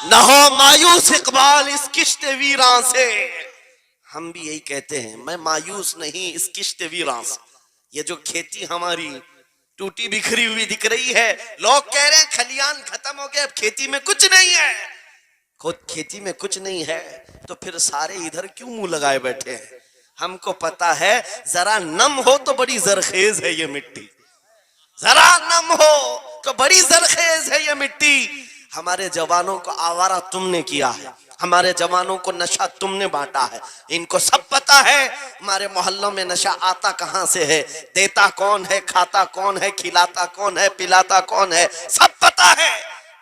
نہ ہو مایوس اقبال اس کشت ویراں سے، ہم بھی یہی کہتے ہیں، میں مایوس نہیں اس کشت ویراں سے۔ یہ جو کھیتی ہماری ٹوٹی بکھری ہوئی دکھ رہی ہے، لوگ کہہ رہے ہیں کھلیان ختم ہو گئے، اب کھیتی میں کچھ نہیں ہے۔ خود کھیتی میں کچھ نہیں ہے تو پھر سارے ادھر کیوں منہ لگائے بیٹھے ہیں؟ ہم کو پتا ہے ذرا نم ہو تو بڑی زرخیز ہے یہ مٹی، ذرا نم ہو تو بڑی زرخیز ہے یہ مٹی۔ ہمارے جوانوں کو آوارہ تم نے کیا ہے، ہمارے جوانوں کو نشہ تم نے بانٹا ہے، ان کو سب پتا ہے ہمارے محلوں میں نشہ آتا کہاں سے ہے، دیتا کون ہے، کھاتا کون ہے، کھلاتا کون ہے، پلاتا کون ہے، سب پتا ہے۔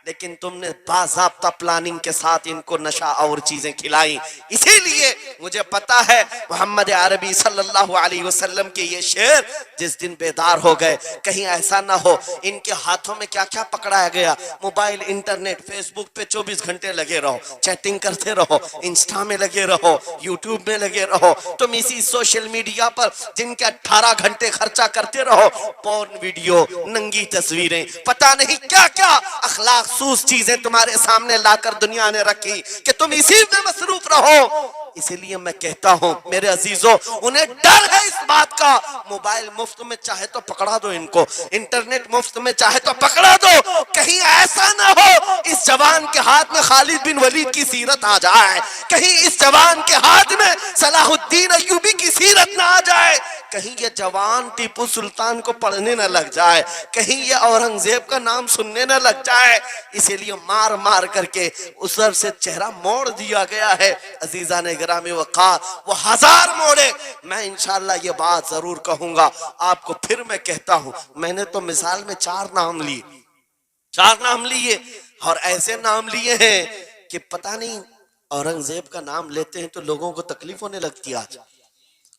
لیکن تم نے باضابطہ پلاننگ کے ساتھ ان کو نشہ اور چیزیں کھلائیں۔ اسی لیے مجھے پتا ہے محمد عربی صلی اللہ علیہ وسلم کے یہ شعر جس دن بیدار ہو گئے، کہیں ایسا نہ ہو ان کے ہاتھوں میں کیا کیا پکڑایا گیا، موبائل، انٹرنیٹ، فیس بک پہ 24 گھنٹے لگے رہو، چیٹنگ کرتے رہو، انسٹا میں لگے رہو، یوٹیوب میں لگے رہو، تم اسی سوشل میڈیا پر جن کے 18 گھنٹے خرچہ کرتے رہو، پورن ویڈیو، ننگی تصویریں، پتہ نہیں کیا کیا اخلاق سوز چیزیں تمہارے سامنے لا کر دنیا نے رکھی کہ تم اسی میں مصروف رہو۔ اسی لیے میں کہتا ہوں میرے عزیزوں، انہیں ڈر ہے اس بات کا، موبائل مفت میں چاہے تو پکڑا دو ان کو، انٹرنیٹ مفت میں چاہے تو پکڑا دو، کہیں ایسا نہ ہو اس جوان کے ہاتھ میں خالد بن ولید کی سیرت آ جائے، کہیں اس جوان کے ہاتھ میں صلاح الدین ایوبی کی سیرت نہ آ جائے، کہیں یہ جوان ٹیپو سلطان کو پڑھنے نہ لگ جائے، کہیں یہ اورنگزیب کا نام سننے نہ لگ جائے۔ اسی لیے مار مار کر کے اس طرف سے چہرہ موڑ دیا گیا ہے۔ عزیزان گرامی وقار، وہ ہزار موڑے، میں انشاءاللہ یہ بات ضرور کہوں گا آپ کو، پھر میں کہتا ہوں میں نے تو مثال میں 4 نام لیے، 4 نام لیے، اور ایسے نام لیے ہیں کہ پتہ نہیں اورنگزیب کا نام لیتے ہیں تو لوگوں کو تکلیف ہونے لگتی ہے، آج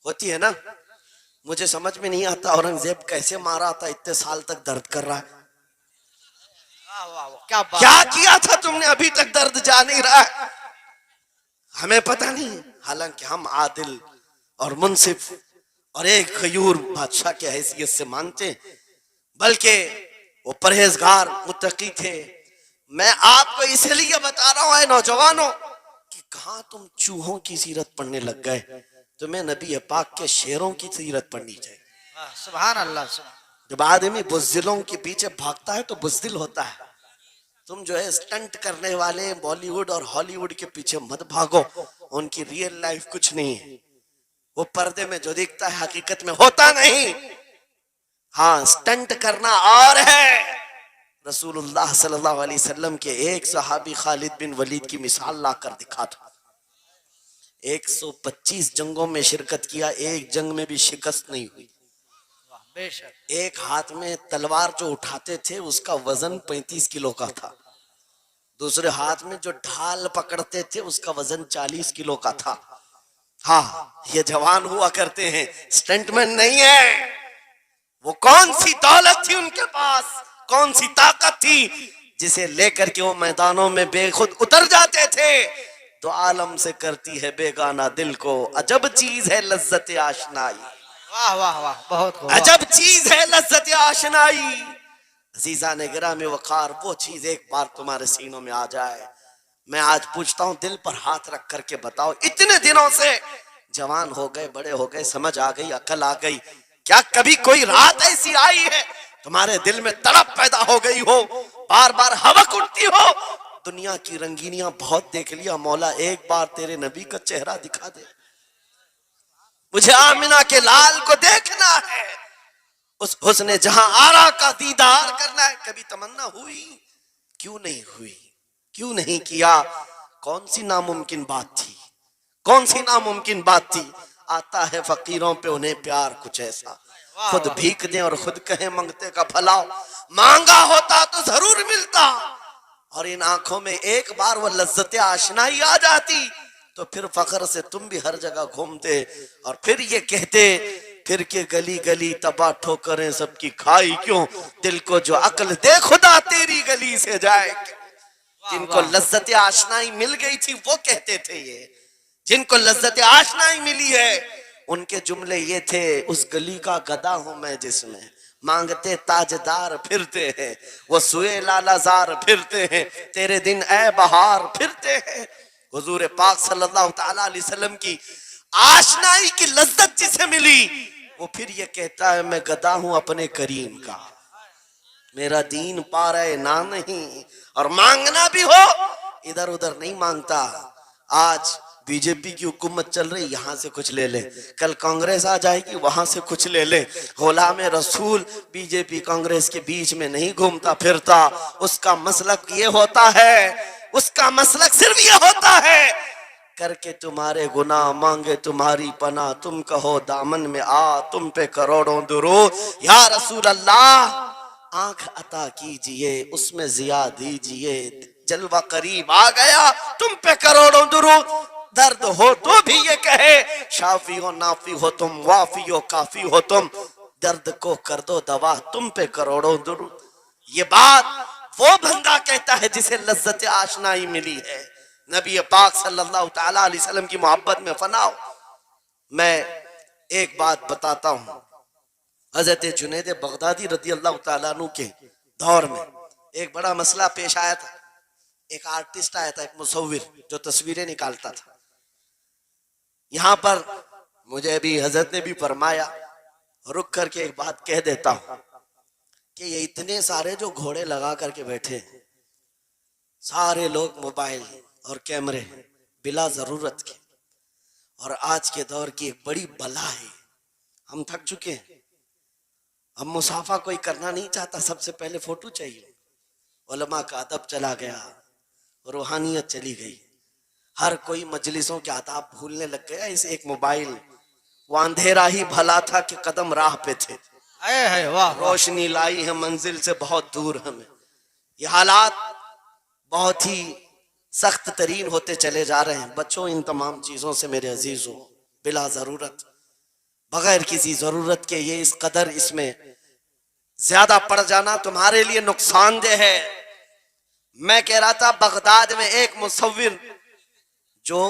ہوتی ہے نا۔ مجھے سمجھ میں نہیں آتا اورنگزیب کیسے مارا تھا، اتنے سال تک درد کر رہا ہے، کیا بات، کیا کیا تھا تم نے، ابھی تک درد جا نہیں رہا ہے، ہمیں پتہ نہیں۔ حالانکہ ہم عادل اور منصف اور ایک غیور بادشاہ کی حیثیت سے مانتے ہیں، بلکہ وہ پرہیزگار متقی تھے۔ میں آپ کو اس لیے بتا رہا ہوں اے نوجوانوں کہ کہاں تم چوہوں کی سیرت پڑھنے لگ گئے، تمہیں نبی پاک کے شیروں کی سیرت پڑھنی چاہیے۔ سبحان اللہ، سبحان۔ جب آدمی بزدلوں کے پیچھے بھاگتا ہے تو بزدل ہوتا ہے، تم جو ہے اسٹنٹ کرنے والے بالی ووڈ اور ہالی ووڈ کے پیچھے مت بھاگو، ان کی ریئل لائف کچھ نہیں ہے، وہ پردے میں جو دکھتا ہے حقیقت میں ہوتا نہیں. ہاں اسٹنٹ کرنا اور ہے. رسول اللہ صلی اللہ علیہ وسلم کے ایک صحابی خالد بن ولید کی مثال لا کر دکھا تھا. 125 جنگوں میں شرکت کیا، ایک جنگ میں بھی شکست نہیں ہوئی. بے شک. ایک ہاتھ میں تلوار جو اٹھاتے تھے اس کا وزن 35 کلو کا تھا، دوسرے ہاتھ میں جو ڈھال پکڑتے تھے اس کا وزن 40 کلو کا تھا. ہاں یہ جوان ہوا کرتے ہیں، اسٹنٹ مین نہیں ہے. وہ کون سی دولت تھی ان کے پاس، کون سی طاقت تھی جسے لے کر کے وہ میدانوں میں بے خود اتر جاتے تھے. تو عالم سے کرتی ہے بیگانہ دل کو، عجب چیز ہے لذت آشنائی. واہ واہ واہ، بہت خوب. عجب چیز ہے لذت آشنائی. عزیزان گرامی وقار، وہ چیز ایک بار تمہارے سینوں میں آ جائے. میں آج پوچھتا ہوں، دل پر ہاتھ رکھ کر کے بتاؤ، اتنے دنوں سے جوان ہو گئے، بڑے ہو گئے، سمجھ آ گئی، عقل آ گئی، کیا کبھی کوئی رات ایسی آئی ہے تمہارے دل میں تڑپ پیدا ہو گئی ہو، بار بار حوق اٹھتی ہو؟ دنیا کی رنگینیاں بہت دیکھ لیا، مولا ایک بار تیرے نبی کا چہرہ دکھا دے، مجھے آمنہ کے لال کو دیکھنا ہے، اس حسن جہاں آرا کا دیدار کرنا ہے. کبھی تمنا ہوئی؟ کیوں نہیں ہوئی؟ کیوں نہیں کیا؟ کون سی ناممکن بات تھی؟ کون سی ناممکن بات تھی؟ آتا ہے فقیروں پہ انہیں پیار کچھ ایسا، خود بھیک دیں اور خود کہیں منگتے کا بھلا، مانگا ہوتا تو ضرور ملتا. اور ان آنکھوں میں ایک بار وہ لذت آشنائی آ جاتی تو پھر فخر سے تم بھی ہر جگہ گھومتے اور پھر یہ کہتے پھر کہ گلی گلی تباہ ٹھوکریں سب کی کھائی کیوں، دل کو جو عقل دے خدا تیری گلی سے جائے کیوں. جن کو لذت آشنائی مل گئی تھی وہ کہتے تھے، یہ جن کو لذت آشنائی ملی ہے ان کے جملے یہ تھے، اس گلی کا گدا ہوں میں جس میں مانگتے تاجدار پھرتے ہیں، وہ سوئے لالا زار پھرتے ہیں، تیرے دن اے بہار پھرتے ہیں. حضور پاک صلی اللہ تعالیٰ علیہ وسلم کی آشنائی کی لذت جسے ملی وہ پھر یہ کہتا ہے، میں گدا ہوں اپنے کریم کا، میرا دین پا رہے نہ نہیں، اور مانگنا بھی ہو ادھر ادھر نہیں مانگتا. آج بی جے پی کی حکومت چل رہی، یہاں سے کچھ لے لے، کل کانگریس آ جائے گی وہاں سے کچھ لے لے. غلام رسول بی جے پی کانگریس کے بیچ میں نہیں گھومتا پھرتا، اس کا مسلک یہ ہوتا ہے، اس کا مسلک صرف یہ ہوتا ہے، کر کے تمہارے گناہ مانگے تمہاری پناہ، تم کہو دامن میں آ تم پہ کروڑوں درود. یا رسول اللہ آنکھ عطا کیجئے اس میں ضیاء دیجئے، جلوہ قریب آ گیا تم پہ کروڑوں درود. درد ہو تو بھی یہ کہے، شافی و نافی ہو تم، وافی و کافی ہو تم، درد کو کر دو دوا تم پہ کروڑوں درود. یہ بات وہ بندہ کہتا ہے جسے لذت آشنائی ملی ہے، نبی پاک صلی اللہ تعالیٰ علیہ وسلم کی محبت میں فنا ہو. میں ایک بات بتاتا ہوں، حضرت جنید بغدادی رضی اللہ تعالیٰ عنہ کے دور میں ایک بڑا مسئلہ پیش آیا تھا. ایک آرٹسٹ آیا تھا، ایک مصور جو تصویریں نکالتا تھا. یہاں پر مجھے بھی حضرت نے بھی فرمایا، رک کر کے ایک بات کہہ دیتا ہوں کہ یہ اتنے سارے جو گھوڑے لگا کر کے بیٹھے ہیں، سارے لوگ موبائل اور کیمرے بلا ضرورت کے، اور آج کے دور کی ایک بڑی بلا ہے. ہم تھک چکے ہیں، ہم مصافحہ کوئی کرنا نہیں چاہتا، سب سے پہلے فوٹو چاہیے. علماء کا ادب چلا گیا، روحانیت چلی گئی، ہر کوئی مجلسوں کے آداب بھولنے لگ گیا. اس ایک موبائل، وہ اندھیرا ہی بھلا تھا کہ قدم راہ پہ تھے، روشنی لائی ہے منزل سے بہت دور ہمیں. یہ حالات بہت ہی سخت ترین ہوتے چلے جا رہے ہیں. بچوں ان تمام چیزوں سے میرے عزیزوں، بلا ضرورت، بغیر کسی ضرورت کے یہ اس قدر اس میں زیادہ پڑ جانا تمہارے لیے نقصان دہ ہے. میں کہہ رہا تھا بغداد میں ایک مصور جو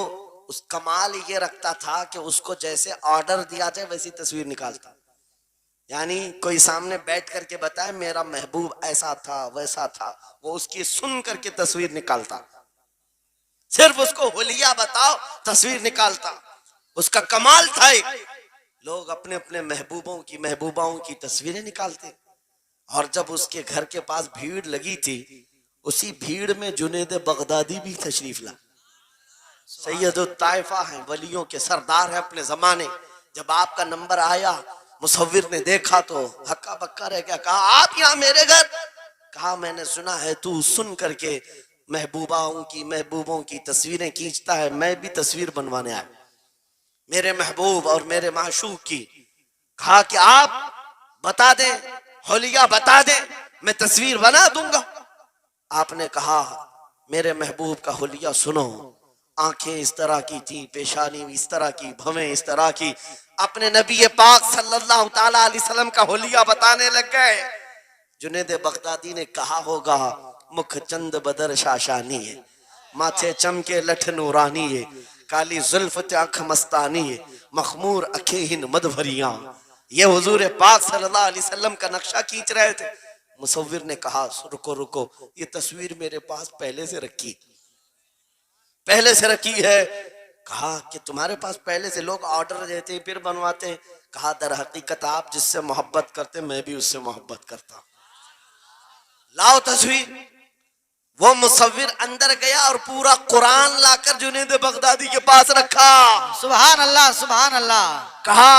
اس کمال یہ رکھتا تھا کہ اس کو جیسے آرڈر دیا جائے ویسی تصویر نکالتا. یعنی کوئی سامنے بیٹھ کر کے بتائے میرا محبوب ایسا تھا ویسا تھا، وہ اس کی سن کر کے تصویر نکالتا. صرف اس کو حلیہ بتاؤ تصویر نکالتا. اس کا کمال تھا. لوگ اپنے اپنے محبوبوں کی محبوباؤں کی تصویریں نکالتے، اور جب اس کے گھر کے پاس بھیڑ لگی تھی اسی بھیڑ میں جنید بغدادی بھی تشریف لا. سید الطائفہ ہیں، ولیوں کے سردار ہیں اپنے زمانے. جب آپ کا نمبر آیا مصور نے دیکھا تو ہکا بکا رہ گیا. کہا آپ یہاں میرے گھر؟ کہا میں نے سنا ہے تو سن کر کے محبوبوں کی تصویریں کھینچتا ہے، میں بھی تصویر بنوانے آیا میرے محبوب اور میرے معشوق کی. کہا کہ آپ بتا دیں، حلیہ بتا دیں، میں تصویر بنا دوں گا. آپ نے کہا میرے محبوب کا حلیہ سنو. آنکھیں اس طرح کی تھی، پیشانی اس طرح کی، بھویں اس طرح کی. اپنے نبی پاک صلی اللہ تعالی علیہ وسلم کا حلیہ بتانے لگ گئے. جنید بغدادی نے کہا ہوگا مکھ چند بدر شاشانی ہے، ماتھے چمکے لٹھ نورانی ہے، کالی زلف آنکھ مستانی ہے، مخمور اکھیں مدبھریاں. یہ حضور پاک صلی اللہ علیہ وسلم کا نقشہ کھینچ رہے تھے. مصور نے کہا رکو یہ تصویر میرے پاس پہلے سے رکھی ہے. کہا کہ تمہارے پاس پہلے سے لوگ آرڈر دیتے ہیں پھر بنواتے ہیں؟ کہا در حقیقت آپ جس سے محبت کرتے میں بھی اس سے محبت کرتا ہوں. لاؤ تصویر. وہ مصور اندر گیا اور پورا قرآن لا کر جنید بغدادی کے پاس رکھا. سبحان اللہ سبحان اللہ. کہا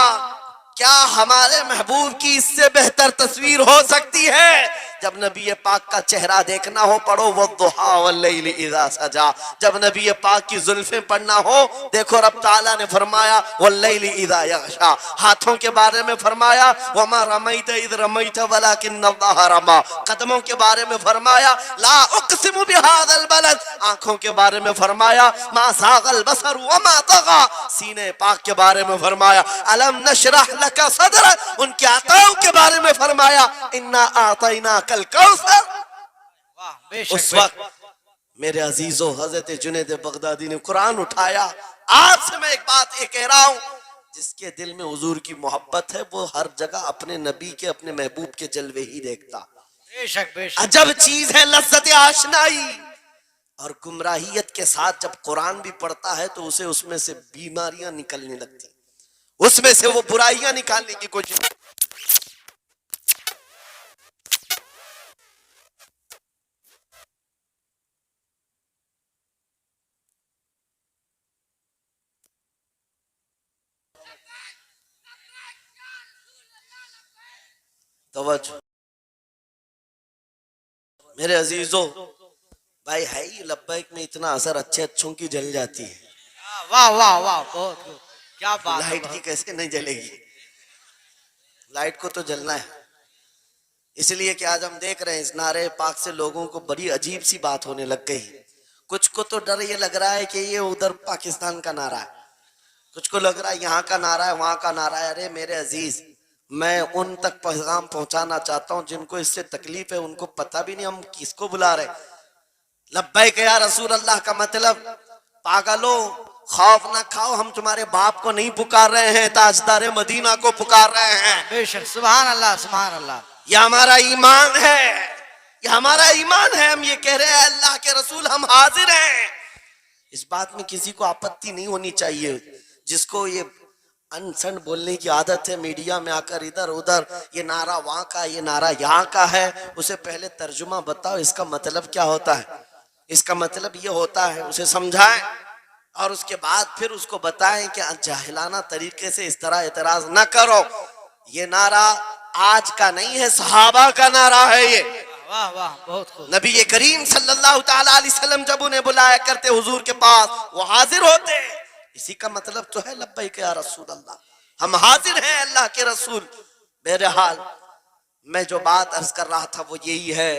کیا ہمارے محبوب کی اس سے بہتر تصویر ہو سکتی ہے؟ جب نبی پاک کا چہرہ دیکھنا ہو پڑھو والضحا واللیل اذا سجا. جب نبی پاک کی زلفیں پڑھنا ہو دیکھو رب تعالیٰ نے فرمایا واللیل اذا یغشا. ہاتھوں کے بارے میں فرمایا وما رمیت اذ رمیت ولکن اللہ رما. قدموں کے بارے میں فرمایا لا اقسم بہذا البلد. آنکھوں کے بارے میں فرمایا ما زاغ البصر وما طغى. سینے پاک کے بارے میں فرمایا الم نشرح لک صدرک. ان کے عطاؤں کے بارے میں فرمایا انا اعطیناک الکوثر. واہ بے اس شک. وقت میرے عزیزو حضرت جنید بغدادی نے قرآن اٹھایا. آپ سے میں ایک بات یہ کہہ رہا ہوں جس کے دل میں حضور کی محبت ہے وہ ہر جگہ اپنے نبی کے اپنے محبوب کے جلوے ہی دیکھتا. بے شک بے شک. عجب چیز ہے لذت آشنائی. اور گمراہیت کے ساتھ جب قرآن بھی پڑھتا ہے تو اسے اس میں سے بیماریاں نکلنے لگتی، اس میں سے وہ برائیاں نکالنے کی کوشش. توجہ میرے عزیزو، بھائی ہے ہی لبیک میں اتنا اثر اچھے اچھوں کی جل جاتی ہے. واہ واہ واہ بہت خوب. کیا بات ہے. لائٹ کی کیسے نہیں جلے گی؟ لائٹ کو تو جلنا ہے. اس لیے کہ آج ہم دیکھ رہے ہیں اس نعرے پاک سے لوگوں کو بڑی عجیب سی بات ہونے لگ گئی. کچھ کو تو ڈر یہ لگ رہا ہے کہ یہ ادھر پاکستان کا نعرہ ہے، کچھ کو لگ رہا ہے یہاں کا نعرہ ہے وہاں کا نعرہ ہے. ارے میرے عزیز، میں ان تک پیغام پہنچانا چاہتا ہوں جن کو اس سے تکلیف ہے، ان کو پتہ بھی نہیں ہم کس کو بلا رہے. لبیک یا رسول اللہ کا مطلب پاگلو خوف نہ کھاؤ، ہم تمہارے باپ کو نہیں پکار رہے ہیں، تاجدار مدینہ کو پکار رہے ہیں. بے شک. سبحان اللہ سبحان اللہ. یہ ہمارا ایمان ہے، یہ ہمارا ایمان ہے. ہم یہ کہہ رہے ہیں اللہ کے رسول ہم حاضر ہیں. اس بات میں کسی کو آپتی نہیں ہونی چاہیے. جس کو یہ انسن بولنے کی عادت ہے میڈیا میں آ کر ادھر ادھر یہ نعرہ وہاں کا یہ نعرہ یہاں کا ہے، اسے پہلے ترجمہ بتاؤ اس کا مطلب کیا ہوتا ہے. اس کا مطلب یہ ہوتا ہے، اسے سمجھائیں اور اس کے بعد پھر اس کو بتائیں کہ جاہلانہ طریقے سے اس طرح اعتراض نہ کرو. یہ نعرہ آج کا نہیں ہے، صحابہ کا نعرہ ہے. یہ واہ واہ بہت خوب. نبی کریم صلی اللہ تعالی علیہ وسلم جب انہیں بلایا کرتے حضور کے پاس وہ حاضر ہوتے. اسی کا مطلب تو ہے لبیک یا رسول اللہ، ہم حاضر ہیں اللہ کے رسول. بہرحال میں جو بات عرض کر رہا تھا وہ یہی ہے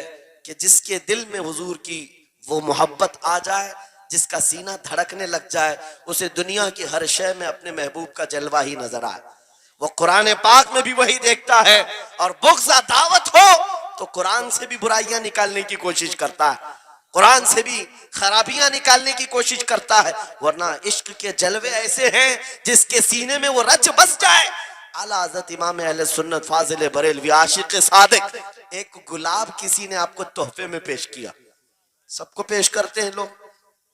کہ جس کے دل میں حضور کی وہ محبت آ جائے، جس کا سینہ دھڑکنے لگ جائے، اسے دنیا کی ہر شے میں اپنے محبوب کا جلوہ ہی نظر آئے. وہ قرآن پاک میں بھی وہی دیکھتا ہے. اور بغض دعوت ہو تو قرآن سے بھی برائیاں نکالنے کی کوشش کرتا ہے، قرآن سے بھی خرابیاں نکالنے کی کوشش کرتا ہے. ورنہ عشق کے جلوے ایسے ہیں جس کے سینے میں وہ رچ بس جائے. اعلیٰ حضرت امام اہل سنت فاضل بریلوی عاشق صادق، ایک گلاب کسی نے آپ کو تحفے میں پیش کیا. سب کو پیش کرتے ہیں لوگ،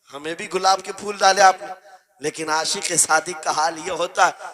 ہمیں بھی گلاب کے پھول ڈالے آپ نے، لیکن عاشق صادق کا حال یہ ہوتا ہے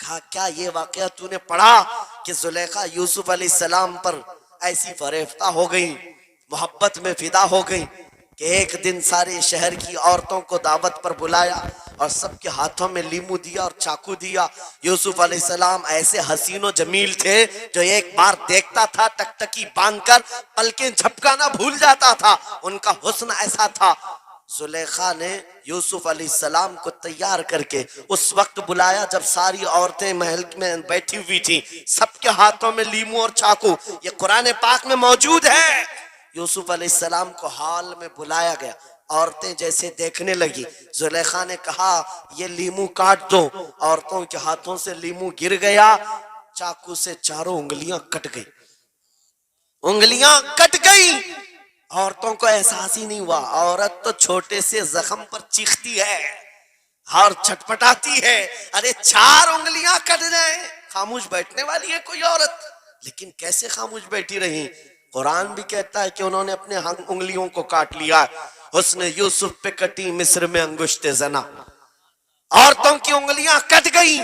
کہا کیا یہ واقعہ تو نے پڑھا کہ زلیخا یوسف علیہ السلام پر ایسی فریفتہ ہو گئی، محبت میں فدا ہو گئی کہ ایک دن سارے شہر کی عورتوں کو دعوت پر بلایا اور سب کے ہاتھوں میں لیمو دیا اور چاقو دیا. یوسف علیہ السلام ایسے حسین و جمیل تھے جو ایک بار دیکھتا تھا ٹکٹکی باندھ کر پلکیں جھپکانا بھول جاتا تھا، ان کا حسن ایسا تھا. زلیخا نے یوسف علیہ السلام کو تیار کر کے اس وقت بلایا جب ساری عورتیں محل میں بیٹھی ہوئی تھی، سب کے ہاتھوں میں لیمو اور چاقو، یہ قرآن پاک میں موجود ہے. یوسف علیہ السلام کو حال میں بلایا گیا، عورتیں جیسے دیکھنے لگی، زلیخا نے کہا یہ لیمو کاٹ دو. عورتوں کے ہاتھوں سے لیمو گر گیا، چاقو سے چاروں انگلیاں کٹ گئی، انگلیاں کٹ گئی. عورتوں کو احساس ہی نہیں ہوا. عورت تو چھوٹے سے زخم پر چیختی ہے اور چھٹپٹاتی ہے، ارے 4 انگلیاں کٹ جائیں. خاموش بیٹھنے والی ہے کوئی عورت، لیکن کیسے خاموش بیٹھی رہی؟ قرآن بھی کہتا ہے کہ انہوں نے اپنے انگلیوں کو کاٹ لیا. حسن یوسف پہ کٹی مصر میں انگشت زنا، عورتوں کی انگلیاں کٹ گئی.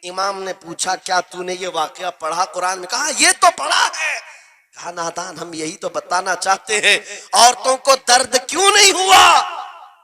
امام نے پوچھا کیا تو نے یہ واقعہ پڑھا قرآن میں؟ کہا یہ تو پڑھا ہے. کہا نادان ہم یہی تو بتانا چاہتے ہیں، عورتوں کو درد کیوں نہیں ہوا؟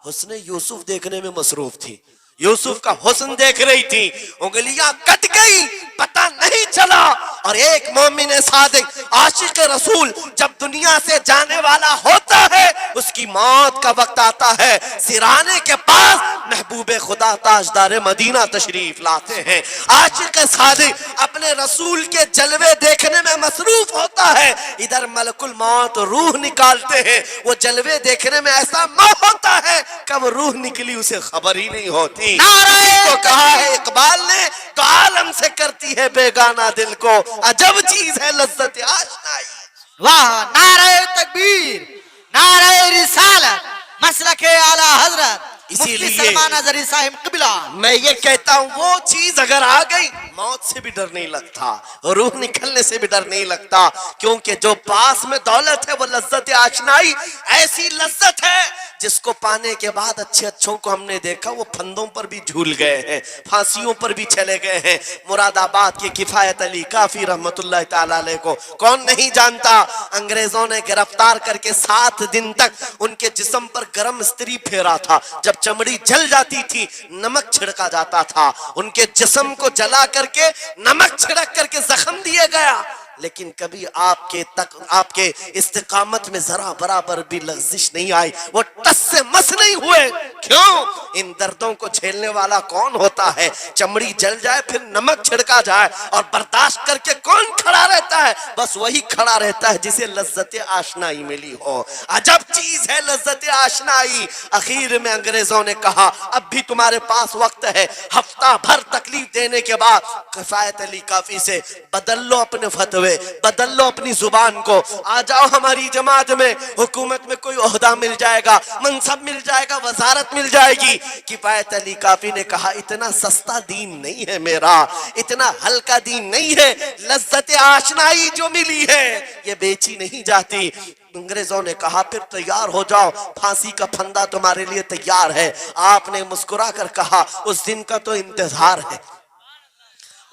حسن یوسف دیکھنے میں مصروف تھی، یوسف کا حسن دیکھ رہی تھی، انگلیاں کٹ گئی پتہ نہیں چلا. اور ایک مومن صادق عاشق رسول جب دنیا سے جانے والا ہوتا ہے، اس کی موت کا وقت آتا ہے، سرانے کے پاس محبوب خدا تاجدار مدینہ تشریف لاتے ہیں. عاشق صادق اپنے رسول کے جلوے دیکھنے میں مصروف ہوتا ہے، ادھر ملک الموت روح نکالتے ہیں، وہ جلوے دیکھنے میں ایسا موہ ہوتا ہے کب روح نکلی اسے خبر ہی نہیں ہوتی. اسی کو کہا ہے اقبال نے تو عالم سے کرتی ہے بیگانہ دل کو، عجب چیز ہے لذت آشنائی. واہ، نعرہ تکبیر، نعرہ رسالت، مسلک اعلی حضرت اسی مفتی لیے سلمان اظہری صاحب قبلہ. میں یہ کہتا ہوں وہ چیز اگر آ گئی موت سے بھی ڈر نہیں لگتا، روح نکلنے سے بھی ڈر نہیں لگتا، کیونکہ جو پاس میں دولت ہے وہ لذت آشنائی. ایسی لذت ہے جس کو پانے کے بعد اچھے اچھوں کو ہم نے دیکھا وہ پھندوں پر بھی جھول گئے ہیں، پھانسیوں پر بھی چلے گئے ہیں. مراد آباد کے کفایت علی کافی رحمت اللہ تعالی علیہ کو کون نہیں جانتا؟ انگریزوں نے گرفتار کر کے 7 دن تک ان کے جسم پر گرم استری پھیرا تھا. جب چمڑی جل جاتی تھی نمک چھڑکا جاتا تھا، ان کے جسم کو جلا کر کے نمک چھڑک کر کے زخم دیا گیا، لیکن کبھی آپ کے استقامت میں ذرا برابر بھی لغزش نہیں آئی، وہ ٹس سے مس نہیں ہوئے. کیوں؟ ان دردوں کو جھیلنے والا کون ہوتا ہے؟ چمڑی جل جائے پھر نمک چھڑکا جائے اور برداشت کر کے کون کھڑا رہتا ہے؟ بس وہی کھڑا رہتا ہے جسے لذت آشنائی ملی ہو. عجب چیز ہے لذت آشنائی. اخیر میں انگریزوں نے کہا اب بھی تمہارے پاس وقت ہے، ہفتہ بھر تکلیف دینے کے بعد کفایت علی کافی سے بدل لو اپنے فتوے، بدل لو اپنی زبان کو، آ جاؤ ہماری جماعت میں، حکومت میں کوئی عہدہ مل جائے گا، منصب مل جائے گا، وزارت مل جائے گی. کفایت علی کافی نے کہا اتنا سستا دین نہیں ہے میرا، اتنا ہلکا دین نہیں ہے، لذت آشنائی جو ملی ہے یہ بیچی نہیں جاتی. انگریزوں نے کہا پھر تیار ہو جاؤ، پھانسی کا پھندا تمہارے لیے تیار ہے. آپ نے مسکرا کر کہا اس دن کا تو انتظار ہے،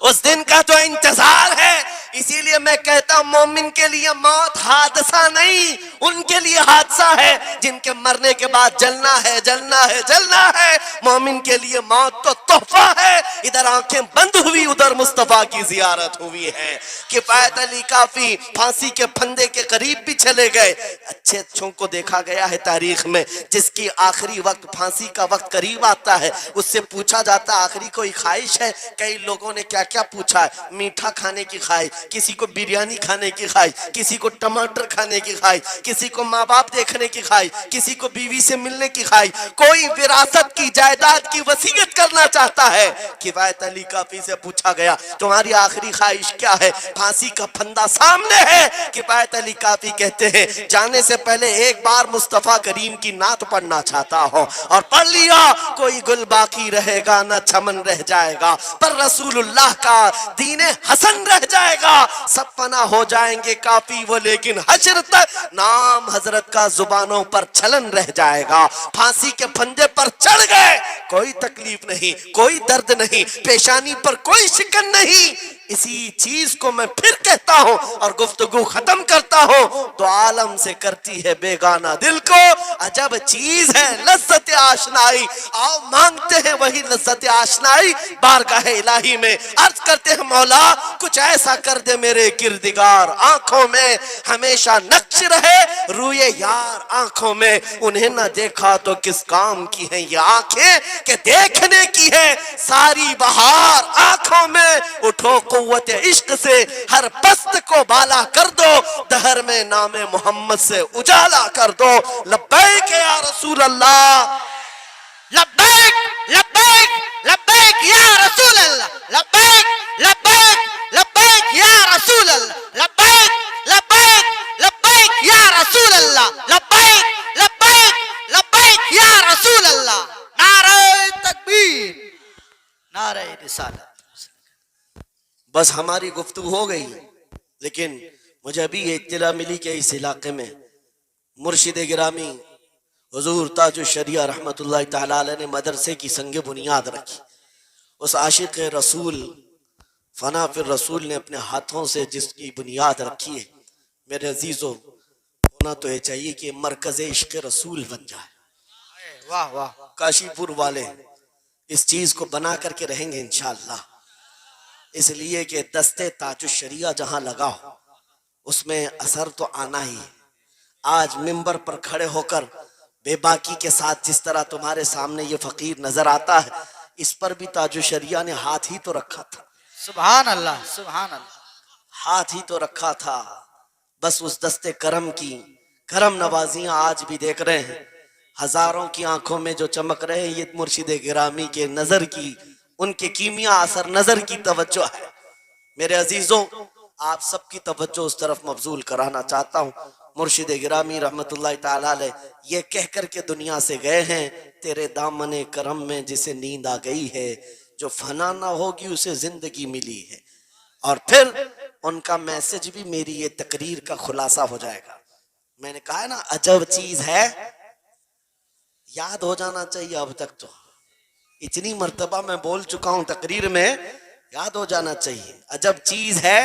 اس دن کا تو انتظار ہے. اسی لیے میں کہتا ہوں مومن کے لیے موت حادثہ نہیں، ان کے لیے حادثہ ہے جن کے مرنے کے بعد جلنا ہے جلنا ہے جلنا ہے. مومن کے لیے موت تو تحفہ ہے. ادھر آنکھیں بند ہوئی ادھر مصطفیٰ کی زیارت ہوئی ہے. کفایت علی کافی پھانسی کے پھندے کے قریب بھی چلے گئے. اچھے اچھوں کو دیکھا گیا ہے تاریخ میں جس کی آخری وقت پھانسی کا وقت قریب آتا ہے اس سے پوچھا جاتا آخری کوئی خواہش ہے؟ کئی لوگوں نے کیا کیا پوچھا ہے، میٹھا کھانے کی خواہش، کسی کو بریانی کھانے کی خواہش، کسی کو ٹماٹر کھانے کی خواہش، کسی کو ماں باپ دیکھنے کی خواہش، کسی کو بیوی سے ملنے کی خواہش، کوئی وراثت کی جائیداد کی وصیت کرنا چاہتا ہے. کفایت علی کافی سے پوچھا گیا تمہاری آخری خواہش کیا ہے؟ پھانسی کا پھندا سامنے ہے. کفایت علی کافی کہتے ہیں جانے سے پہلے ایک بار مصطفیٰ کریم کی نعت پڑھنا چاہتا ہوں، اور پڑھ لیا کوئی گل باقی رہے گا نہ چمن رہ جائے گا، پر رسول اللہ کا دین حسن رہ جائے گا. گیا سب فنا ہو جائیں گے کافی وہ لیکن حشر تک نام حضرت کا زبانوں پر چلن رہ جائے گا. پھانسی کے پھندے پر چڑھ گئے کوئی تکلیف نہیں کوئی درد نہیں پیشانی پر کوئی شکن نہیں. اسی چیز کو میں پھر کہتا ہوں اور گفتگو ختم کرتا ہوں. تو عالم سے کرتی ہے بیگانہ دل کو عجب چیز ہے لذت آشنائی. آؤ مانگتے ہیں وہی لذت آشنائی بارگاہ الہی میں. عرض کرتے ہیں مولا کچھ ایسا کر دے میرے کردگار آنکھوں میں ہمیشہ نقش رہے روئے یار آنکھوں میں. انہیں نہ دیکھا تو کس کام کی ہیں یہ آنکھیں کہ دیکھنے کی ہے ساری بہار آنکھوں میں. اٹھو قوت عشق سے ہر پست کو بالا کر دو دہر میں نام محمد سے اجالا کر دو. لبیک یا رسول اللہ لبیک لبیک لبیک یا رسول اللہ لبیک لبیک لبیک یا رسول اللہ لبیک لبیک لبیک یا رسول اللہ لبیک لبیک لبیک یا رسول اللہ. نعرہ تکبیر نعرہ رسالت. بس ہماری گفتگو ہو گئی لیکن مجھے ابھی یہ اطلاع ملی کہ اس علاقے میں مرشد گرامی حضور تاج الشریعہ رحمت اللہ تعالی علیہ نے مدرسے کی سنگ بنیاد رکھی. اس عاشق رسول فنا فی الرسول نے اپنے ہاتھوں سے جس کی بنیاد رکھی ہے میرے عزیزو ہونا تو یہ چاہیے کہ مرکز عشق رسول بن جائے. واہ واہ. کاشی پور والے اس چیز کو بنا کر کے رہیں گے انشاءاللہ اس لیے کہ دستے تاج الشریعہ جہاں لگا ہو اس میں اثر تو آنا ہی ہے. آج منبر پر کھڑے ہو کر بے باکی کے ساتھ جس طرح تمہارے سامنے یہ فقیر نظر آتا ہے اس پر بھی تاج الشریعہ نے ہاتھ ہی تو رکھا تھا. سبحان اللہ سبحان اللہ. ہاتھ ہی تو رکھا تھا. بس اس دستے کرم کی کرم نوازیاں آج بھی دیکھ رہے ہیں. ہزاروں کی آنکھوں میں جو چمک رہے ہیں یہ مرشد گرامی کے نظر کی ان کے کیمیا اثر نظر کی توجہ ہے. میرے عزیزوں آپ سب کی توجہ اس طرف مبذول کرانا چاہتا ہوں. مرشد گرامی رحمت اللہ تعالی علیہ یہ کہہ کر کے دنیا سے گئے ہیں تیرے دامن کرم میں جسے نیند آ گئی ہے جو فنا نہ ہوگی اسے زندگی ملی ہے. اور پھر ان کا میسج بھی میری یہ تقریر کا خلاصہ ہو جائے گا. میں نے کہا ہے نا عجب چیز ہے یاد ہو جانا چاہیے. اب تک تو اتنی مرتبہ میں بول چکا ہوں تقریر میں یاد ہو جانا چاہیے. عجب چیز ہے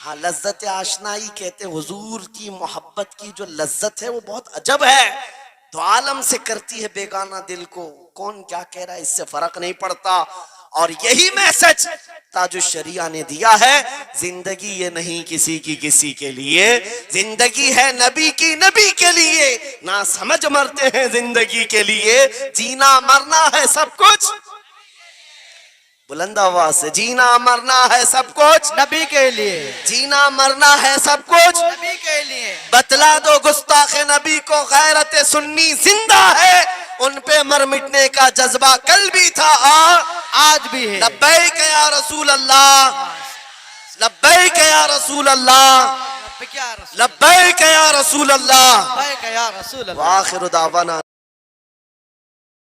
ہاں لذت آشنائی کہتے ہیں حضور کی محبت کی جو لذت ہے وہ بہت عجب ہے. تو عالم سے کرتی ہے بیگانہ دل کو کون کیا کہہ رہا ہے اس سے فرق نہیں پڑتا. اور یہی میسج تاج الشریعہ نے دیا ہے. زندگی یہ نہیں کسی کی کسی کے لیے زندگی ہے نبی کی نبی کے لیے. نہ سمجھ مرتے ہیں زندگی کے لیے جینا مرنا ہے سب کچھ بلند آواز سے جینا مرنا ہے سب کچھ نبی کے لیے جینا مرنا ہے سب کچھ نبی کے لیے. بتلا دو گستاخ نبی کو غیرت سنی زندہ ہے ان پہ مر مٹنے کا جذبہ کل بھی تھا آج بھی ہے. لبیک یا رسول اللہ لبیک یا رسول اللہ لبیک یا رسول لبیک یا رسول اللہ لبیک یا رسول اللہ. وآخر دعوانا